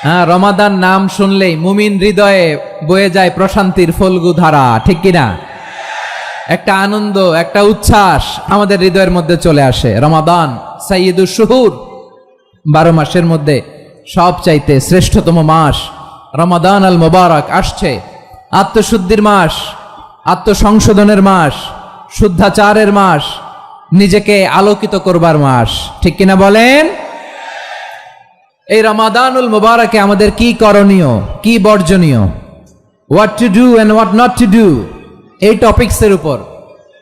হ্যাঁ, রমাদান নাম শুনলেই মুমিন হৃদয়ে বয়ে যায় প্রশান্তির ফল্গু ধারা, ঠিক কিনা? একটা আনন্দ, একটা উচ্ছ্বাস আমাদের হৃদয়ের মধ্যে চলে আসে। রমাদান সাইয়্যিদুশ শুহুর, 12 মাসের মধ্যে সবচাইতে শ্রেষ্ঠতম মাস রমাদান আল মুবারক আসছে। আত্মশুদ্ধির মাস, আত্মসংশোধনের মাস, শুদ্ধাচারের মাস, নিজেকে আলোকিত করবার মাস, ঠিক কিনা বলেন? এই রমাদানুল মুবারকে আমাদের কি করণীয়, কি বর্জনীয়, what to do and what not to do, এই টপিকসের উপর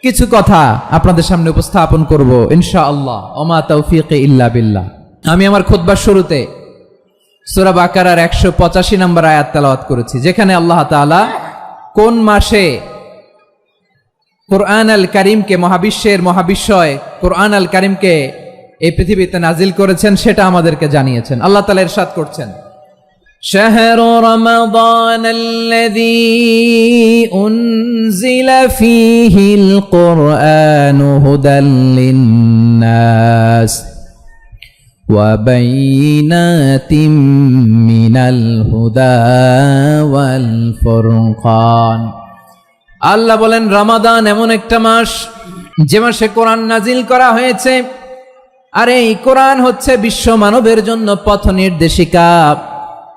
কিছু কথা আপনাদের সামনে উপস্থাপন করব ইনশাআল্লাহ। ওমা তাওফীকি ইল্লা বিল্লাহ। আমি আমার খুতবার শুরুতে সূরা বাকারার 185 নম্বর আয়াত তেলাওয়াত করেছি, যেখানে আল্লাহ তাআলা কোন মাসে কুরআন আল কারীমকে, মহাবিশ্বের মহাবিশ্বয় কুরআন আল কারীমকে এই পৃথিবীতে নাজিল করেছেন সেটা আমাদেরকে জানিয়েছেন। আল্লাহ তাআলা ইরশাদ করছেন, শাহরু রমাদানাল্লাযী উনজিলা ফীহিল কুরআনু হুদাল লিন্নাস ওয়া বাইনাতিম মিনাল হুদা ওয়াল ফুরকান। আল্লাহ বলেন, রমাদান এমন একটা মাস যে মাসে কোরআন নাজিল করা হয়েছে, আর এই কোরআন হচ্ছে বিশ্ব মানবের জন্য পথ নির্দেশিকা,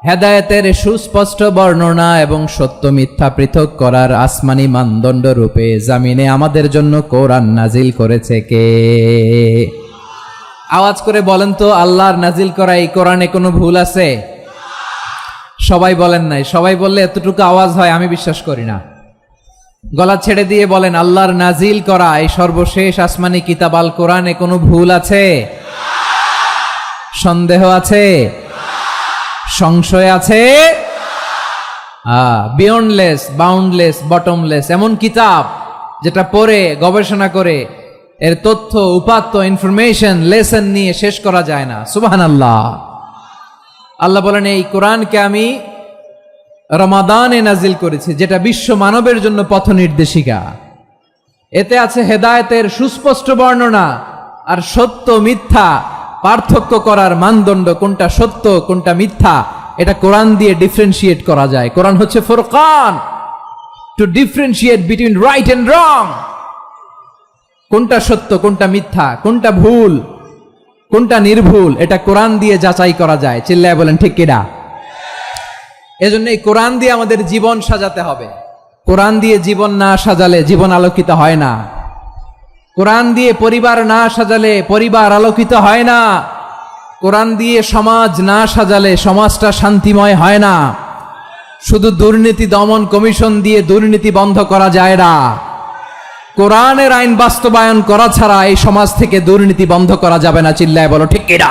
হেদায়েতের সুস্পষ্ট বর্ণনা এবং সত্য মিথ্যা পৃথক করার আসমানি মানদণ্ড রূপে জামিনে আমাদের জন্য কোরআন নাজিল করেছে কে? আওয়াজ করে বলেন তো, আল্লাহর নাজিল করা এই কোরআনে কোনো ভুল আছে? সবাই বলেন নাই। সবাই বললে এতটুকু আওয়াজ হয় আমি বিশ্বাস করি না। গলা ছেড়ে দিয়ে বলেন, আল্লাহর নাজিল করা এই সর্বশেষ আসমানি কিতাব আল কোরআনে কোনো ভুল আছে? সন্দেহ আছে? সংশয় আছে? বিয়ন্ডলেস, বাউন্ডলেস, বটমলেস, এমন কিতাব যেটা পড়ে গবেষণা করে এর তথ্য, উপাত্ত, ইনফরমেশন, লেসন নিয়ে শেষ করা যায় না। সুবহানাল্লাহ। আল্লাহ বলেন, এই কোরআনকে আমি রমাদানে নাজিল করেছি, যেটা বিশ্ব মানবের জন্য পথ নির্দেশিকা। এতে আছে হেদায়েতের সুস্পষ্ট বর্ণনা আর সত্য মিথ্যা পার্থক্য করার মানদণ্ড, কোনটা সত্য কোনটা মিথ্যা এটা কোরআন দিয়ে ডিফারেন্সিয়েট করা যায়। কোরআন হচ্ছে ফুরকান, to differentiate between right and wrong. কোনটা সত্য, কোনটা মিথ্যা, কোনটা ভুল, কোনটা নির্ভুল, এটা কোরআন দিয়ে যাচাই করা যায়। চিল্লায় বলেন ঠিক কিনা? এজন্য এই কোরআন দিয়ে আমাদের জীবন সাজাতে হবে। কোরআন দিয়ে জীবন না সাজালে জীবন আলোকিত হয় না। কোরআন দিয়ে পরিবার না সাজালে পরিবার আলোকিত হয় না। কোরআন দিয়ে সমাজ না সাজালে সমাজটা শান্তিময় হয় না। শুধু দুর্নীতি দমন কমিশন দিয়ে দুর্নীতি বন্ধ করা যায় না। কোরআনের আইন বাস্তবায়ন করা ছাড়া এই সমাজ থেকে দুর্নীতি বন্ধ করা যাবে না। চিল্লায় বলো ঠিক কিনা?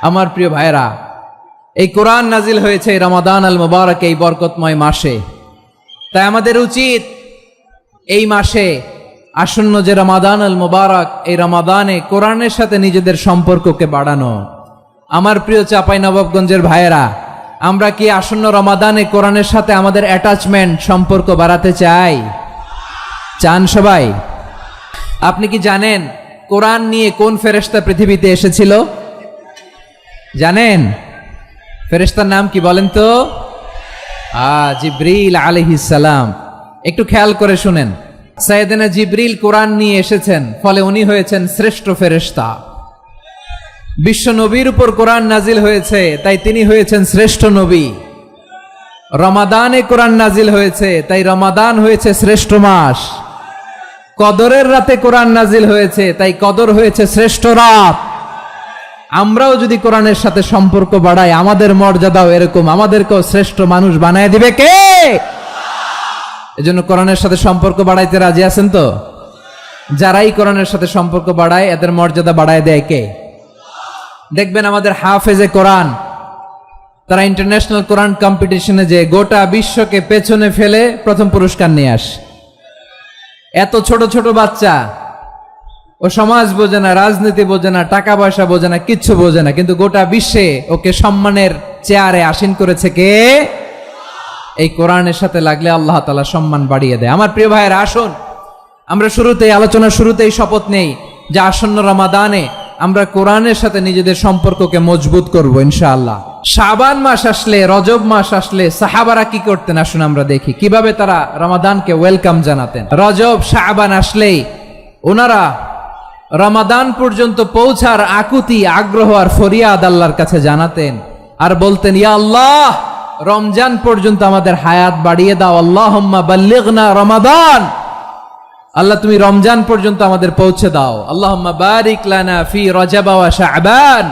আমার প্রিয় ভাইরা, এই কোরআন নাজিল হয়েছে রমাদান আল মুবারক, এই বরকতময় মাসে। তাই আমাদের উচিত এই মাসে আসন্ন যে রমাদান আল মুবারক, এই রমাদানে কোরআনের সাথে নিজেদের সম্পর্ককে বাড়ানো। আমার প্রিয় চাঁপাইনবাবগঞ্জের ভাইয়েরা, আমরা কি আসন্ন রমাদানে কোরআনের সাথে আমাদের অ্যাটাচমেন্ট, সম্পর্ক বাড়াতে চাই? চান সবাই? আপনি কি জানেন কোরআন নিয়ে কোন ফেরেশতা পৃথিবীতে এসেছিল? জানেন? ফেরেশতার নাম কি বলেন তো? জিবরিল আলাইহিস সালাম। একটু খেয়াল করে শুনেন, সাইয়েদনা জিবরিল কোরআন নিয়ে এসেছেন, ফলে উনি হয়েছেন শ্রেষ্ঠ ফেরেশতা। বিশ্ব নবীর উপর কোরআন নাজিল হয়েছে, তাই তিনি হয়েছেন শ্রেষ্ঠ নবী। রমাদানে কোরআন নাজিল হয়েছে, তাই রমাদান হয়েছে শ্রেষ্ঠ মাস। কদরের রাতে কোরআন নাজিল হয়েছে, তাই কদর হয়েছে শ্রেষ্ঠ রাত। আমরাও যদি কোরআনের সাথে সম্পর্ক বাড়াই, আমাদের মর্যাদাও এরকম, আমাদেরকেও শ্রেষ্ঠ মানুষ বানায় দিবে কে? এজন্য কোরআনের সাথে সম্পর্ক বাড়াইতে রাজি আছেন তো? যারাই কোরআনের সাথে সম্পর্ক বাড়ায় এদের মর্যাদা বাড়ায় দেয় কে? দেখবেন আমাদের হাফেজে কোরআন, তারা ইন্টারন্যাশনাল কোরআন কম্পিটিশনে যে গোটা বিশ্বকে পেছনে ফেলে প্রথম পুরস্কার নিয়ে আসে। এত ছোট ছোট বাচ্চা, ও সমাজ বোঝে না, রাজনীতি বোঝে না, টাকা পয়সা বোঝে না, কিচ্ছু বোঝে না, কিন্তু গোটা বিশ্বে ওকে সম্মানের চেয়ারে আসীন করেছে কে? এই কোরআনের সাথে লাগলে আল্লাহ তাআলা সম্মান বাড়িয়ে দেয়। আমার প্রিয় ভাইয়েরা, আসুন আমরা আলোচনার শুরুতেই শপথ নেই যে আসন্ন রমাদানে আমরা কোরআনের সাথে নিজেদের সম্পর্ককে মজবুত করব ইনশাআল্লাহ। শাবান মাস আসলে, রজব মাস আসলে সাহাবারা কি করতেন আসুন আমরা দেখি কিভাবে তারা রমাদানকে ওয়েলকাম জানাতেন। রজব শাবান আসলেই ওনারা রমাদান পর্যন্ত পৌঁছার আকুতি, আগ্রহ আর ফরিয়াদ আল্লাহর কাছে জানাতেন আর বলতেন, ইয়া আল্লাহ, রমজান পর্যন্ত আমাদের হায়াত বাড়িয়ে দাও। আল্লাহুম্মা বাল্লিগনা রমাদান, আল্লাহ তুমি রমজান পর্যন্ত আমাদের পৌঁছে দাও। আল্লাহুম্মা বারিক লানা ফি রজব ওয়া শাবান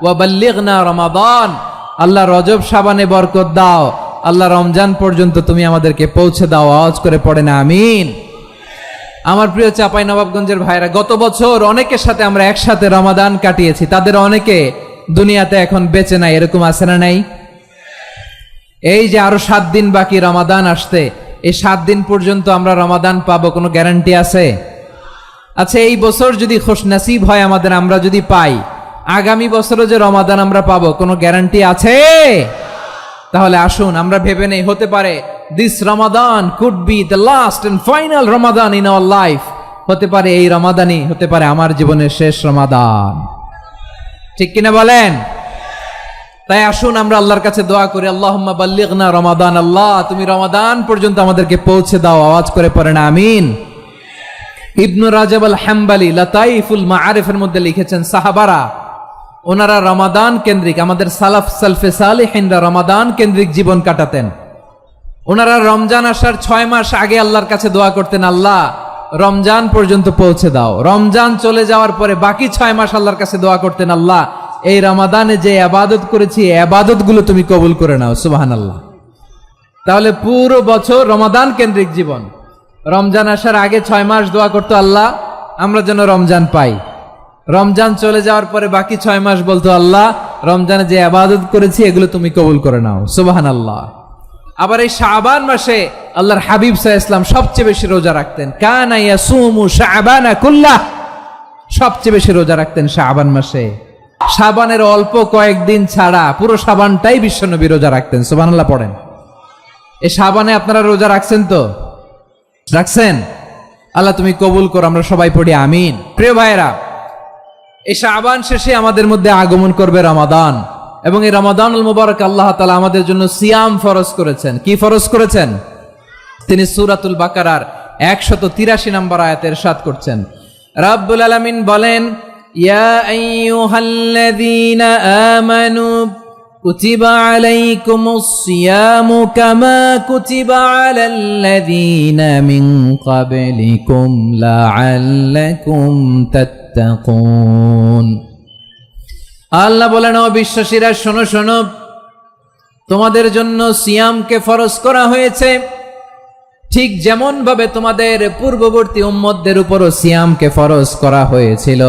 ওয়া বাল্লিগনা রমাদান, আল্লাহ রজব শাবানে বরকত দাও, আল্লাহ রমজান পর্যন্ত তুমি আমাদেরকে পৌঁছে দাও। আওয়াজ করে পড়ে না আমিন। আমার প্রিয় চাঁপাইনবাবগঞ্জের ভাইরা, গত বছর অনেকের সাথে আমরা একসাথে রমাদান কাটিয়েছি, তাদের অনেকে দুনিয়াতে এখন বেঁচে নাই, এরকম আছে না নাই? এই যে আরো 7 দিন বাকি রমাদান আসতে, এই 7 দিন পর্যন্ত আমরা রমাদান পাবো, কোনো গ্যারান্টি আছে? আচ্ছা, এই বছর যদি খুশনসিব হয় আমাদের, আমরা যদি পাই, আগামী বছরও যে রমাদান আমরা পাবো, কোনো গ্যারান্টি আছে? তাহলে আসুন আমরা ভেবে নেই, হতে পারে this Ramadan could be the last and final Ramadan in our life. হতে পারে এই রমাদানই হতে পারে আমার জীবনের শেষ রমাদান। ঠিক কিনা বলেন? তাই আসুন আমরা আল্লাহর কাছে দোয়া করি, আল্লাহুম্মা বাল্লিগনা রমাদান, আল্লাহ তুমি রমাদান পর্যন্ত আমাদেরকে পৌঁছে দাও। আওয়াজ করে পড়েন আমিন। ইবনু রাজব আল হাম্বলি লাতাইফুল মাআরিফের মধ্যে লিখেছেন, সাহাবারা ওনারা রমাদান কেন্দ্রিক, আমাদের সালাফ সালফে সালেহিনরা রমাদান কেন্দ্রিক জীবন কাটাতেন। ওনারা রমজান আসার 6 মাস আগে আল্লাহর কাছে দোয়া করতেন, আল্লাহ রমজান পর্যন্ত পৌঁছে দাও। রমজান চলে যাওয়ার পরে বাকি 6 মাস আল্লাহর কাছে দোয়া করতেন, আল্লাহ এই রমাদানে যে ইবাদত করেছি এই ইবাদত গুলো তুমি কবুল করে নাও। সুবহানাল্লাহ। তাহলে পুরো বছর রমাদান কেন্দ্রিক জীবন। রমজান আসার আগে 6 মাস দোয়া করতো, আল্লাহ আমরা যেন রমজান পাই। রমজান চলে যাওয়ার পরে বাকি 6 মাস বলতো, আল্লাহ রমজানে যে ইবাদত করেছি এগুলো তুমি কবুল করে নাও। সুবহানাল্লাহ। আবার এই শাবান মাসে আল্লাহর হাবিব সাল্লাল্লাহু আলাইহি ওয়াসাল্লাম সবচেয়ে বেশি রোজা রাখতেন। কানা ইয়াসুমু শাবানা কুল্লাহ, সবচেয়ে বেশি রোজা রাখতেন শাবান মাসে। শাবানের অল্প কয়েকদিন ছাড়া পুরো শাবানটাই বিশ্বনবী রোজা রাখতেন। সুবহানাল্লাহ পড়েন। এই শাবানে আপনারা রোজা রাখছেন তো? রাখছেন? আল্লাহ তুমি কবুল করো, আমরা সবাই পড়ি আমিন। প্রিয় ভাইরা, এই শাবান শেষে আমাদের মধ্যে আগমন করবে রমাদান, এবং এই রমাদানুল মুবারক আল্লাহ তাআলা আমাদের জন্য সিয়াম ফরজ করেছেন। কি ফরজ করেছেন? তিনি সূরাতুল বাকারার 183 নম্বর আয়াতে ইরশাদ করছেন, রাব্বুল আলামিন বলেন, ইয়া আইয়ুহাল্লাযীনা আমানু কুতিবা আলাইকুমুস সিয়ামু কামা কুতিবা আলাল্লাযীনা মিন ক্বাবলিকুম লাআল্লাকুম তাত্তাকুন। আল্লাহ বলেন, ও বিশ্বাসীরা শোনো শোনো, তোমাদের জন্য সিয়ামকে ফরজ করা হয়েছে, ঠিক যেমন ভাবে তোমাদের পূর্ববর্তী উম্মতদের উপরও সিয়ামকে ফরজ করা হয়েছিল,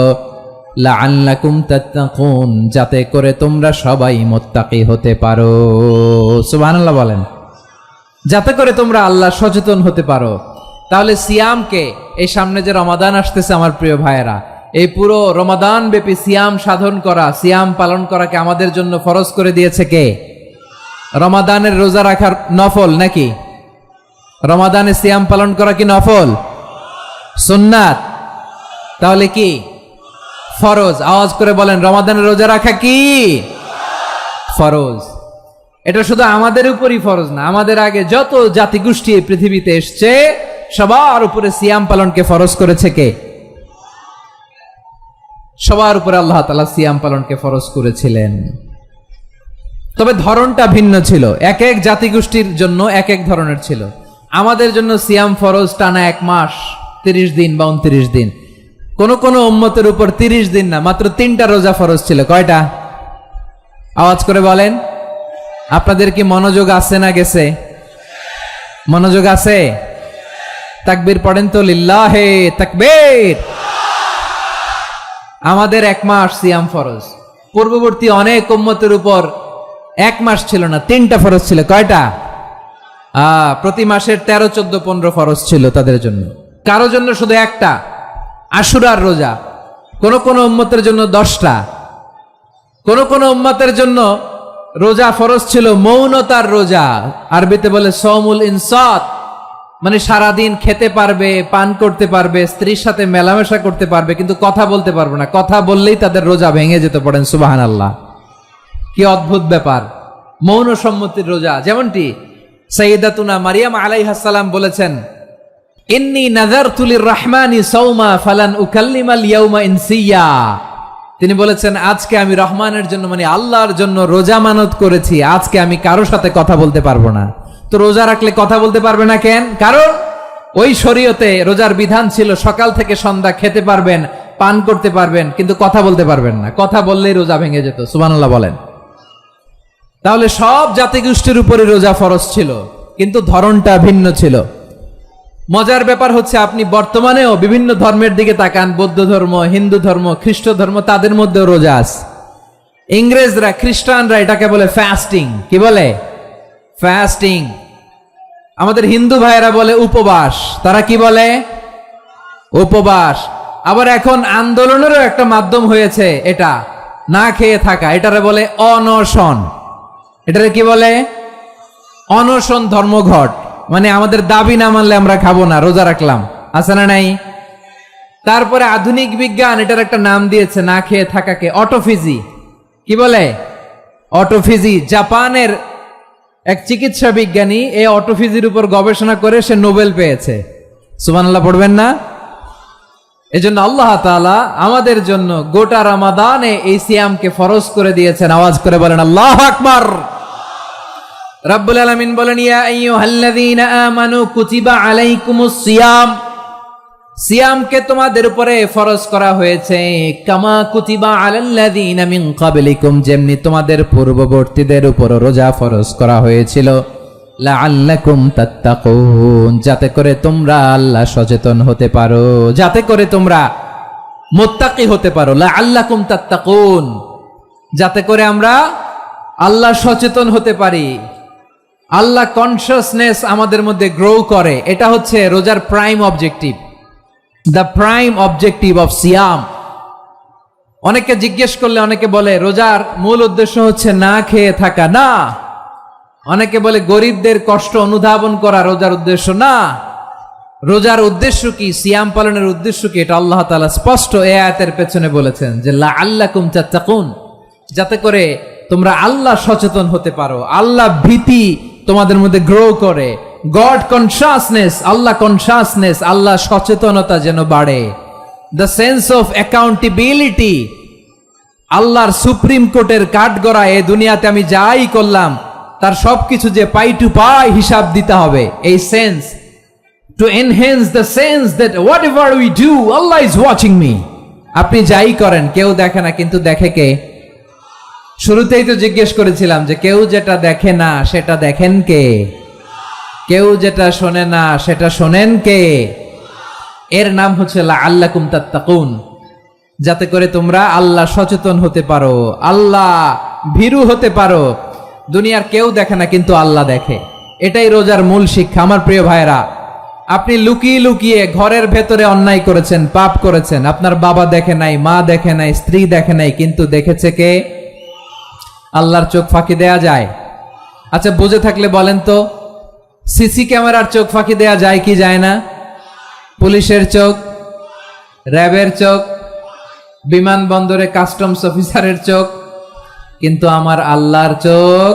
লাআল্লাকুম তাত্তাকুন, যাতে করে তোমরা সবাই মুত্তাকি হতে পারো। সুবহানাল্লাহ বলেন, যাতে করে তোমরা আল্লাহ সচেতন হতে পারো। তাহলে সিয়ামকে, এই সামনে যে রমাদান আসতেছে আমার প্রিয় ভাইয়েরা, এই পুরো রমাদান ব্যাপী সিয়াম সাধন করা, সিয়াম পালন করাকে আমাদের জন্য ফরজ করে দিয়েছে কে? রমাদানের রোজা রাখার নফল নাকি? রমাদানে সিয়াম পালন করা কি নফল? সুন্নাত। তাহলে কি ফরজ? আওয়াজ করে বলেন, রমাদানের রোজা রাখা কি ফরজ? এটা শুধু আমাদের উপরই ফরজ না, আমাদের আগে যত জাতিগোষ্ঠী এই পৃথিবীতে এসছে সবার উপরে সিয়াম পালনকে ফরজ করেছে কে? সবার উপরে আল্লাহ তাআলা সিয়াম পালনকে ফরজ করেছিলেন। তবে ধরনটা ভিন্ন ছিল, এক এক জাতিগোষ্ঠীর জন্য এক এক ধরনের ছিল। আমাদের জন্য সিয়াম ফরজ টানা 1 মাস 30 দিন বা 29 দিন। কোন কোন উম্মতের উপর 30 দিন না, মাত্র 3টা রোজা ফরজ ছিল। কয়টা? আওয়াজ করে বলেন। আপনাদের কি মনোযোগ আছে না গেছে? মনোযোগ আছে? তাকবীর পড়েন তো, লিল্লাহে তাকবীর। আমাদের 1 মাস সিয়াম ফরজ, পূর্ববর্তী অনেক উম্মতের উপর 1 মাস ছিল না, 3টা ফরজ ছিল। কয়টা? প্রতি মাসের 13, 14, 15 ফরজ ছিল তাদের জন্য। কারো জন্য শুধু একটা, আশুরার রোজা। কোন কোন উম্মতের জন্য 10টা। কোন কোন উম্মতের জন্য রোজা ফরজ ছিল মৌনতার রোজা, আরবিতে বলে সওমুল ইনসাত, মানে সারাদিন খেতে পারবে, পান করতে পারবে, স্ত্রীর সাথে মেলামেশা করতে পারবে, কিন্তু কথা বলতে পারবে না। কথা বললেই তাদের রোজা ভেঙে যেতে। পড়েন সুবহানাল্লাহ। কি অদ্ভুত ব্যাপার, মৌন সম্মতির রোজা। যেমনটি সাইয়্যিদাতুনা মারিয়াম আলাইহিস সালাম বলেছেন, ইন্নী নাযারতু লির-রাহমানি সাওমা ফালান উকাল্লিমাল ইয়াওমা ইনসিয়া। তিনি বলেছেন, আজকে আমি রহমানের জন্য মানে আল্লাহর জন্য রোজা মানত করেছি, আজকে আমি কারোর সাথে কথা বলতে পারবো না। তো রোজা রাখলে কথা বলতে পারবে না কেন? কারণ ওই শরীয়তে রোজার বিধান ছিল সকাল থেকে সন্ধ্যা খেতে পারবেন, পান করতে পারবেন, কিন্তু কথা বলতে পারবেন না। কথা বললেই রোজা ভেঙে যেত। সুবহানাল্লাহ বলেন। তাহলে সব জাতিগোষ্ঠীর উপরে রোজা ফরজ ছিল, কিন্তু ধরনটা ভিন্ন ছিল। মজার ব্যাপার হচ্ছে, আপনি বর্তমানেও বিভিন্ন ধর্মের দিকে তাকান, বৌদ্ধ ধর্ম, হিন্দু ধর্ম, খ্রিস্ট ধর্ম, তাদের মধ্যেও রোজা আছে। ইংরেজরা, খ্রিস্টানরা এটাকে বলে ফাস্টিং। কি বলে? ফাস্টিং। আমাদের হিন্দু ভাইয়েরা বলে উপবাস। তারা কি বলে? উপবাস। আবার এখন আন্দোলনেরও একটা মাধ্যম হয়েছে এটা, না খেয়ে থাকা। এটারে বলে অনশন। এটারে কি বলে? অনশন ধর্মঘট। মানে আমাদের দাবি না মানলে আমরা খাবো না, রোজা রাখলাম। আছে না নাই? তারপরে আধুনিক বিজ্ঞান এটার একটা নাম দিয়েছে না খেয়ে থাকাকে, অটোফিজি। কি বলে? অটোফিজি। জাপানের এক চিকিৎসা বিজ্ঞানী এই অটোফিজির উপর গবেষণা করে সে নোবেল পেয়েছে। সুবহানাল্লাহ পড়বেন না? এজন্য আল্লাহ তাআলা আমাদের জন্য গোটা রমাদানে এই সিয়ামকে ফরজ করে দিয়েছেন। আওয়াজ করে বলেন আল্লাহু আকবার। রাব্বুল আলামিন বলেন, ইয়া আইয়ুহাল্লাযীনা আমানু কুতিবা আলাইকুমুস সিয়াম। সিয়ামকে তোমাদের উপরে ফরজ করা হয়েছে, কামা কুতিবা আলাল্লাযীনা মিন ক্বাবলিকুম, যেমনি তোমাদের পূর্ববর্তীদের উপর রোজা ফরজ করা হয়েছিল, লাআল্লাকুম তাত্তাকুন, যাতে করে তোমরা আল্লাহ সচেতন হতে পারো, যাতে করে তোমরা মুত্তাকি হতে পারো। লাআল্লাকুম তাত্তাকুন, যাতে করে আমরা আল্লাহ সচেতন হতে পারি, আল্লাহ কনসিয়াসনেস আমাদের মধ্যে গ্রো করে। এটা হচ্ছে রোজার prime objective, the prime objective of সিয়াম। অনেকে জিজ্ঞেস করলে অনেকে বলে রোজার মূল উদ্দেশ্য হচ্ছে না খেয়ে থাকা। না। অনেকে বলে গরিবদের কষ্ট অনুধাবন করা রোজার উদ্দেশ্য। না। রোজার উদ্দেশ্য কি, সিয়াম পালনের উদ্দেশ্য কি, এটা আল্লাহ তাআলা স্পষ্ট এই আয়াতের পেছনে বলেছেন যে লাআল্লাকুম তাত্তাকুন, যাতে করে তোমরা আল্লাহ সচেতন হতে পারো, আল্লাহ ভীতি তোমাদের মধ্যে গ্রো করে, গড কনসিয়াসনেস, আল্লাহ কনসিয়াসনেস, আল্লাহ সচেতনতা যেন বাড়ে, দ্য সেন্স অফ অ্যাকাউন্টেবিলিটি, আল্লাহর সুপ্রিম কোর্টের কাঠগড়া এই দুনিয়াতে আমি যাই করলাম তার সবকিছু যে পাই টু পাই হিসাব দিতে হবে, এই sense, to enhance the sense that what ever we do Allah is watching me. আপনি যাই করেন কেউ দেখে না, কিন্তু দেখে কে? শুরুতেই তো জিজ্ঞেস করেছিলাম যে কেউ যেটা দেখে না সেটা দেখেন কে? কেউ যেটা শোনে না সেটা শোনেন কে? এর নাম হচ্ছে লাআল্লাকুম তাত্তাকুন, যাতে করে তোমরা আল্লাহ সচেতন হতে পারো, আল্লাহ ভীরু হতে পারো। দুনিয়ার কেউ দেখে না, কিন্তু আল্লাহ দেখে। এটাই রোজার মূল শিক্ষা। আমার প্রিয় ভাইরা, আপনি লুকিয়ে লুকিয়ে ঘরের ভেতরে অন্যায় করেছেন, পাপ করেছেন, আপনার বাবা দেখে নাই, মা দেখে নাই, স্ত্রী দেখে নাই, কিন্তু দেখেছে কে? আল্লাহর চোখ ফাঁকি দেয়া যায়? আচ্ছা, বুঝে থাকলে বলেন তো, সিসি ক্যামেরার চোখ ফাঁকি দেয়া যায় কি যায় না? পুলিশের চোখ, র্যাবের চোখ, বিমানবন্দরে কাস্টমস অফিসারের চোখ, কিন্তু আমার আল্লাহর চোখ?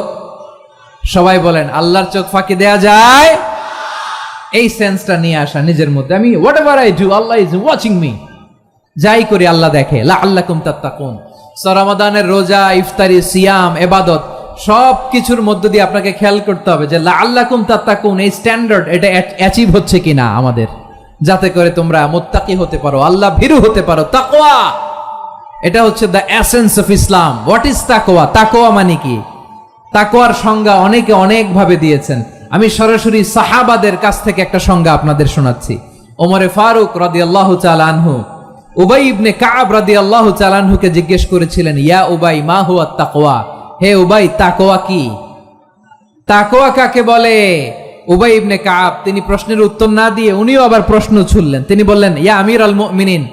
সবাই বলেন, আল্লাহর চোখ ফাঁকি দেয়া যায়? এই সেন্সটা নিয়ে আসা নিজের মধ্যে, আমি what ever I do Allah is watching me, যাই করি আল্লাহ দেখে। লাআল্লাকুম তাত্তাকুন। রমাদানের রোজা, ইফতারি, সিয়াম, ইবাদত সব কিছুর মধ্য দিয়ে আপনাকে খেয়াল করতে হবে যে লাআল্লাকুম তাত্তাকুন এই স্ট্যান্ডার্ড এটা অ্যাচিভ হচ্ছে কিনা আমাদের, যাতে করে তোমরা মুত্তাকি হতে পারো, আল্লাহ ভীরু হতে পারো। তাকওয়া, এটা হচ্ছে the essence of Islam. What is তাকওয়া? তাকওয়া মানে কি? তাকওয়ার সংজ্ঞা অনেকে অনেক ভাবে দিয়েছেন। আমি সরাসরি সাহাবাদের কাছ থেকে একটা সংজ্ঞা আপনাদের শোনাচ্ছি। ওমরে ফারুক রাদিয়াল্লাহু তাআলা আনহু উবাই ইবনে কাব রাদিয়াল্লাহু তাআলা আনহুকে জিজ্ঞেস করেছিলেন, ইয়া উবাই মা হুয়া তাকওয়া, হে উবাই তাকওয়া কি? তাকওয়া কাকে বলে? উবাই ইবনে কাব তিনি প্রশ্নের উত্তর না দিয়ে উনিও আবার প্রশ্ন ছুড়লেন। তিনি বললেন, ইয়া আমির আল মুমিনিন,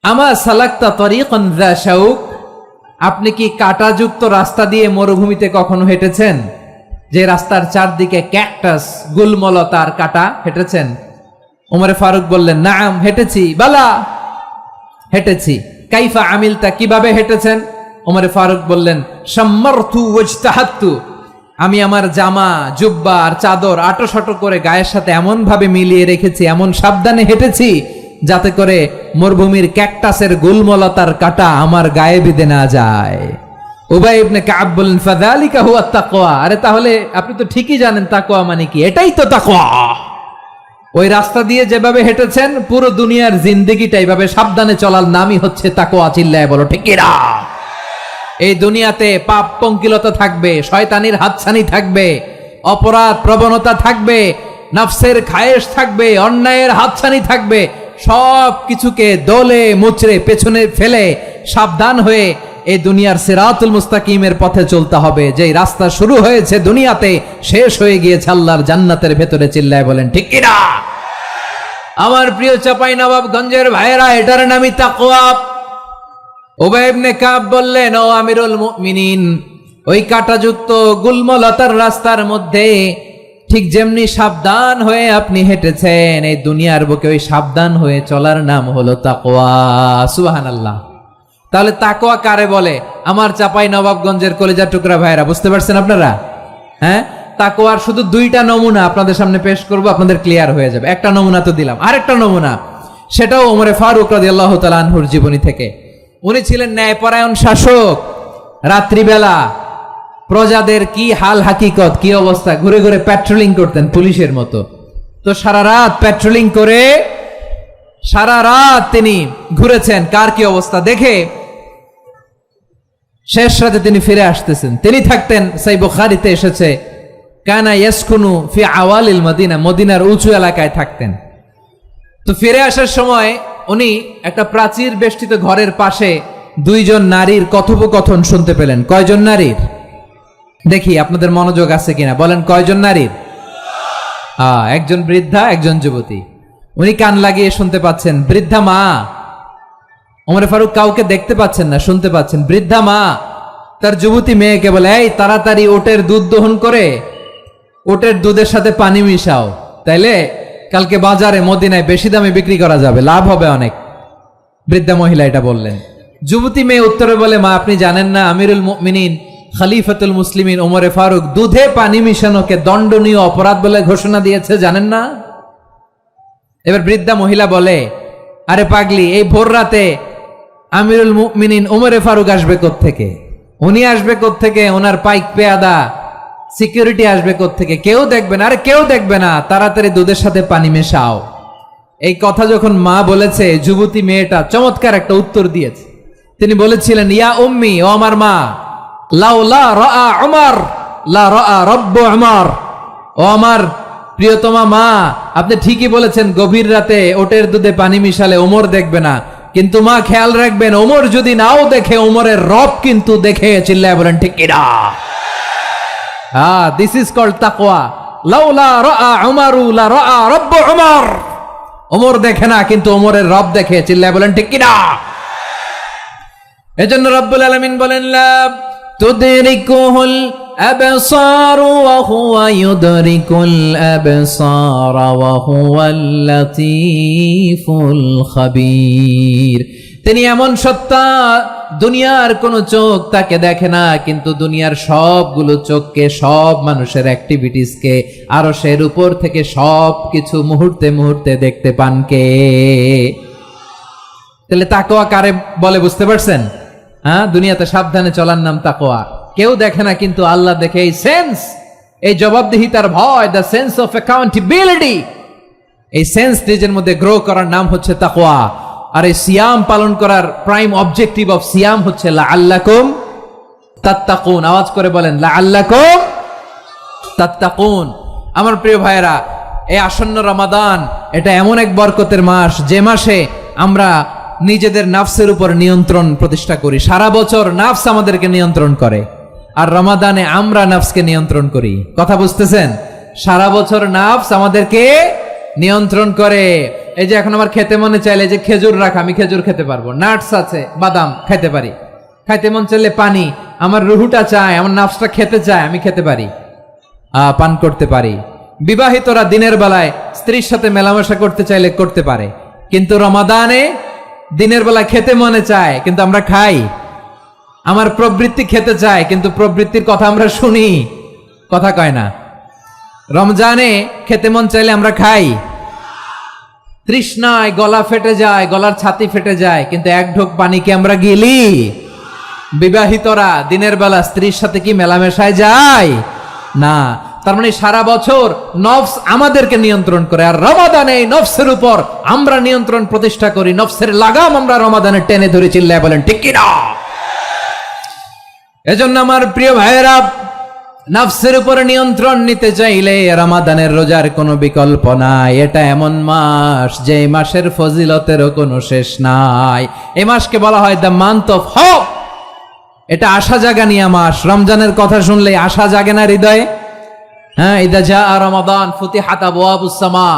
আমা সালাকতা তরিকান যা শাউক, আপনি কি কাঁটাযুক্ত রাস্তা দিয়ে মরুভূমিতে কখনো হেঁটেছেন? যে রাস্তার চারদিকে ক্যাকটাস, গুলমলতার কাঁটা, হেঁটেছেন? ওমরে ফারুক বললেন, নাম হেঁটেছি। বালা, হেঁটেছি। কাইফা আমিলতা, কিভাবে হেঁটেছেন? ওমরে ফারুক বললেন, শাম্মারতু ওয়াজতাহাতু, আমি আমার জামা জুব্বা আর চাদর আটোসাটো করে গায়ের সাথে এমন ভাবে মিলিয়ে রেখেছি, এমন সাবধানে হেঁটেছি যাতে করে মরুভূমির ক্যাকটাসের গুলমলতার কাঁটা আমার গায়ে বিঁধে না যায়। উবাই ইবনে কাব বললেন, ফাযালিকা হুয়া তাকওয়া, আরে তাহলে আপনি তো ঠিকই জানেন তাকওয়া মানে কি, এটাই তো তাকওয়া। ওই রাস্তা দিয়ে যেভাবে হেঁটেছেন পুরো দুনিয়ার জিন্দেগিটা এইভাবে সাবধানে চলার নামই হচ্ছে তাকওয়া। চিল্লায় বলো ঠিক কিনা? এই দুনিয়াতে পাপ পঙ্কিলতা থাকবে, শয়তানির হাতছানি থাকবে, অপরাধ প্রবণতা থাকবে, নফসের খায়েশ থাকবে, অন্যায়ের হাতছানি থাকবে, সব কিছুকে দলে মুচড়ে পেছনে ফেলে সাবধান হয়ে এই দুনিয়ার সিরাতুল মুস্তাকিমের পথে চলতে হবে। যেই রাস্তা শুরু হয়েছে দুনিয়াতে শেষ হয়ে গিয়েছে আল্লাহর জান্নাতের ভেতরে। চিল্লায় বলেন ঠিক কিনা? আমার প্রিয় চাঁপাইনবাবগঞ্জের ভাইয়েরা, এটার নামই তাকওয়া। উবাই ইবনে কাব বললেন, ও আমিরুল মুমিনিন, ওই কাঁটাযুক্ত গুলমলতার রাস্তার মধ্যে ঠিক যেমনি সাবধান হয়ে আপনি হেঁটেছেন, এই দুনিয়ার বুকে ওই সাবধান হয়ে চলার নাম হলো তাকওয়া। সুবহানাল্লাহ। তাহলে তাকওয়া কারে বলে? আমার চাঁপাইনবাবগঞ্জের কলিজার টুকরা ভাইয়েরা, বুঝতে পারছেন আপনারা? হ্যাঁ, তাকওয়ার শুধু দুইটা নমুনা আপনাদের সামনে পেশ করব, আপনাদের ক্লিয়ার হয়ে যাবে। একটা নমুনা তো দিলাম, আরেকটা নমুনা, সেটাও ওমরে ফারুক রাদিয়াল্লাহু তাআলা আনহুর জীবনী থেকে। উনি ছিলেন ন্যায়পরায়ণ শাসক। রাত্রিবেলা প্রজাদের কি হাল হাকিকত, কি অবস্থা, ঘুরে ঘুরে প্যাট্রোলিং করতেন পুলিশের মতো। তো সারা রাত প্যাট্রোলিং করে সারা রাত তিনি ঘুরেছেন কার কি অবস্থা দেখে। শেষ রাতে তিনি ফিরে আসতেছেন। তিনি থাকতেন, সহিহ বুখারীতে এসেছে, কানা ইয়াসকুনু ফি আওয়ালিল মদিনা, মদিনার উঁচু এলাকায় থাকতেন। তো ফিরে আসার সময় উনি একটা প্রাচীর বেষ্টিত ঘরের পাশে দুইজন নারীর কথোপকথন শুনতে পেলেন। কয়জন নারীর? দেখি আপনাদের মনোযোগ আছে কিনা, বলেন কয়জন নারীর? একজন বৃদ্ধা, একজন যুবতী। উনি কান লাগিয়ে শুনতে পাচ্ছেন। বৃদ্ধা মা, ওমরে ফারুক কাউকে দেখতে পাচ্ছেন না, শুনতে পাচ্ছেন। বৃদ্ধা মা তার যুবতী মেয়েকে বলে, এই তাড়াতাড়ি ওটের দুধ দহন করে ওটের দুধের সাথে পানি মিশাও, তাইলে কালকে বাজারে মদিনায় বেশি দামে বিক্রি করা যাবে, লাভ হবে অনেক। বৃদ্ধা মহিলা এটা বললেন। যুবতী মেয়ে উত্তরে বলে, মা আপনি জানেন না আমিরুল মুমিনিন খলিফাতুল মুসলিমিন ওমরে ফারুক দুধে পানি মিশানোকে দণ্ডনীয় অপরাধ বলে ঘোষণা দিয়েছে, জানেন না? এবার বৃদ্ধা মহিলা বলে, আরে পাগলি, এই ভোর রাতে আমিরুল মুমিনিন ওমরে ফারুক আসবে কোত্থেকে? উনি আসবে কোত্থেকে? ওনার পাইক পেয়াদা সিকিউরিটি আসবে কোত্থেকে? কেউ দেখবে না। আরে কেউ দেখবে না, তাড়াতাড়ি দুধের সাথে পানি মেশাও। এই কথা যখন মা বলেছে, যুবতী মেয়েটা চমৎকার একটা উত্তর দিয়েছে। তিনি বলেছিলেন, ইয়া উম্মি, ও আমার মা, লাউলা রাআ উমর লা রাআ রব্বু উমর, ও আমার প্রিয়তমা মা, আপনি ঠিকই বলেছেন, গভীর রাতে ওটের দুধে পানি মিশালে ওমর দেখবে না, কিন্তু মা খেয়াল রাখবেন, ওমর যদি নাও দেখে, ওমরের রব কিন্তু দেখে। চিল্লায় বলেন ঠিক কিনা? দিস ইজ কল্ড তাকওয়া। লাউলা রাআ উমরু লা রাআ রব্বু উমর, ওমর দেখে না কিন্তু ওমরের রব দেখে। চিল্লায় বলেন ঠিক কিনা? এজন্য রব্বুল আলামিন বলেন, লা তুদরিকুহুল আবসার ওয়া হুয়া ইউদরিকুল আবসার ওয়া হুয়াল লাতীফুল খাবীর। তিনি এমন সত্তা, দুনিয়ার কোন চোখ তাকে দেখে না, কিন্তু দুনিয়ার সবগুলো চোখকে, সব মানুষের অ্যাক্টিভিটিসকে আরশের উপর থেকে সব কিছু মুহূর্তে মুহূর্তে দেখতে পান কে? তাহলে তাকওয়া কারে বলে বুঝতে পারছেন? দুনিয়াতে সাবধানে চলার নাম তাকওয়া। কেউ দেখে না কিন্তু আল্লাহ দেখে। এই সেন্স, এই জবাবদিহিতার ভয়, দ্য সেন্স অফ অ্যাকাউন্টেবিলিটি, এই সেন্স নিজের মধ্যে গ্রো করার নাম হচ্ছে তাকওয়া। আর এই সিয়াম পালন করার প্রাইম অবজেক্টিভ অফ সিয়াম হচ্ছে লাআল্লাকুম তাত্তাকুন। আওয়াজ করে বলেন, লাআল্লাকুম তাত্তাকুন। আমার প্রিয় ভাইয়েরা, এই আসন্ন রমাদান, এটা এমন এক বরকতের মাস, যে মাসে আমরা নিজেদের নাফসের উপর নিয়ন্ত্রণ প্রতিষ্ঠা করি। সারা বছর নাফস আমাদেরকে নিয়ন্ত্রণ করে, আর রমাদানে আমরা নাফসকে নিয়ন্ত্রণ করি। কথা বুঝতেছেন? সারা বছর নাফস আমাদেরকে নিয়ন্ত্রণ করে। এই যে এখন আমার খেতে মনে চাইলে যে খেজুর রাখা, আমি খেজুর খেতে পারবো, নাটস আছে, বাদাম খাইতে পারি। খাইতে মন চাইলে পানি, আমার রুহুটা চায়, আমার নাফসটা খেতে চায়, আমি খেতে পারি, পান করতে পারি। বিবাহিতরা দিনের বেলায় স্ত্রীর সাথে মেলামেশা করতে চাইলে করতে পারে, কিন্তু রমাদানে দিনের বেলা খেতে মনে চায়, কিন্তু আমরা খাই? আমার প্রবৃত্তি খেতে চায়, কিন্তু প্রবৃত্তির কথা আমরা শুনি, কথা কয় না। রমজানে খেতে মন চাইলে আমরা খাই, তৃষ্ণায় গলা ফেটে যায়, গলার ছাতি ফেটে যায়, কিন্তু এক ঢোক পানিকে আমরা গিলি। বিবাহিতরা দিনের বেলা স্ত্রীর সাথে কি মেলামেশায় যায় না। তার মানে সারা বছর নফস আমাদেরকে নিয়ন্ত্রণ করে, আর রমাদানে এই নফসের উপর আমরা নিয়ন্ত্রণ প্রতিষ্ঠা করি। নফসের লাগাম আমরা রমাদানে টেনে ধরে, চিল্লায় বলেন ঠিক কি না? এজন্য আমার প্রিয় ভাইয়েরা, নফসের উপরে নিয়ন্ত্রণ নিতে চাইলে রমাদানের রোজার কোনো বিকল্প নাই। এটা এমন মাস যে মাসের ফজিলতেরও কোনো শেষ নাই। এই মাসকে বলা হয় দ্য মান্থ অফ হোপ। এটা আশা জাগানিয়া মাস। রমজানের কথা শুনলে আশা জাগে না হৃদয়ে? হ্যাঁ, ইদা জাআ রমাদান ফুতিহাত আবওয়াবুস সামা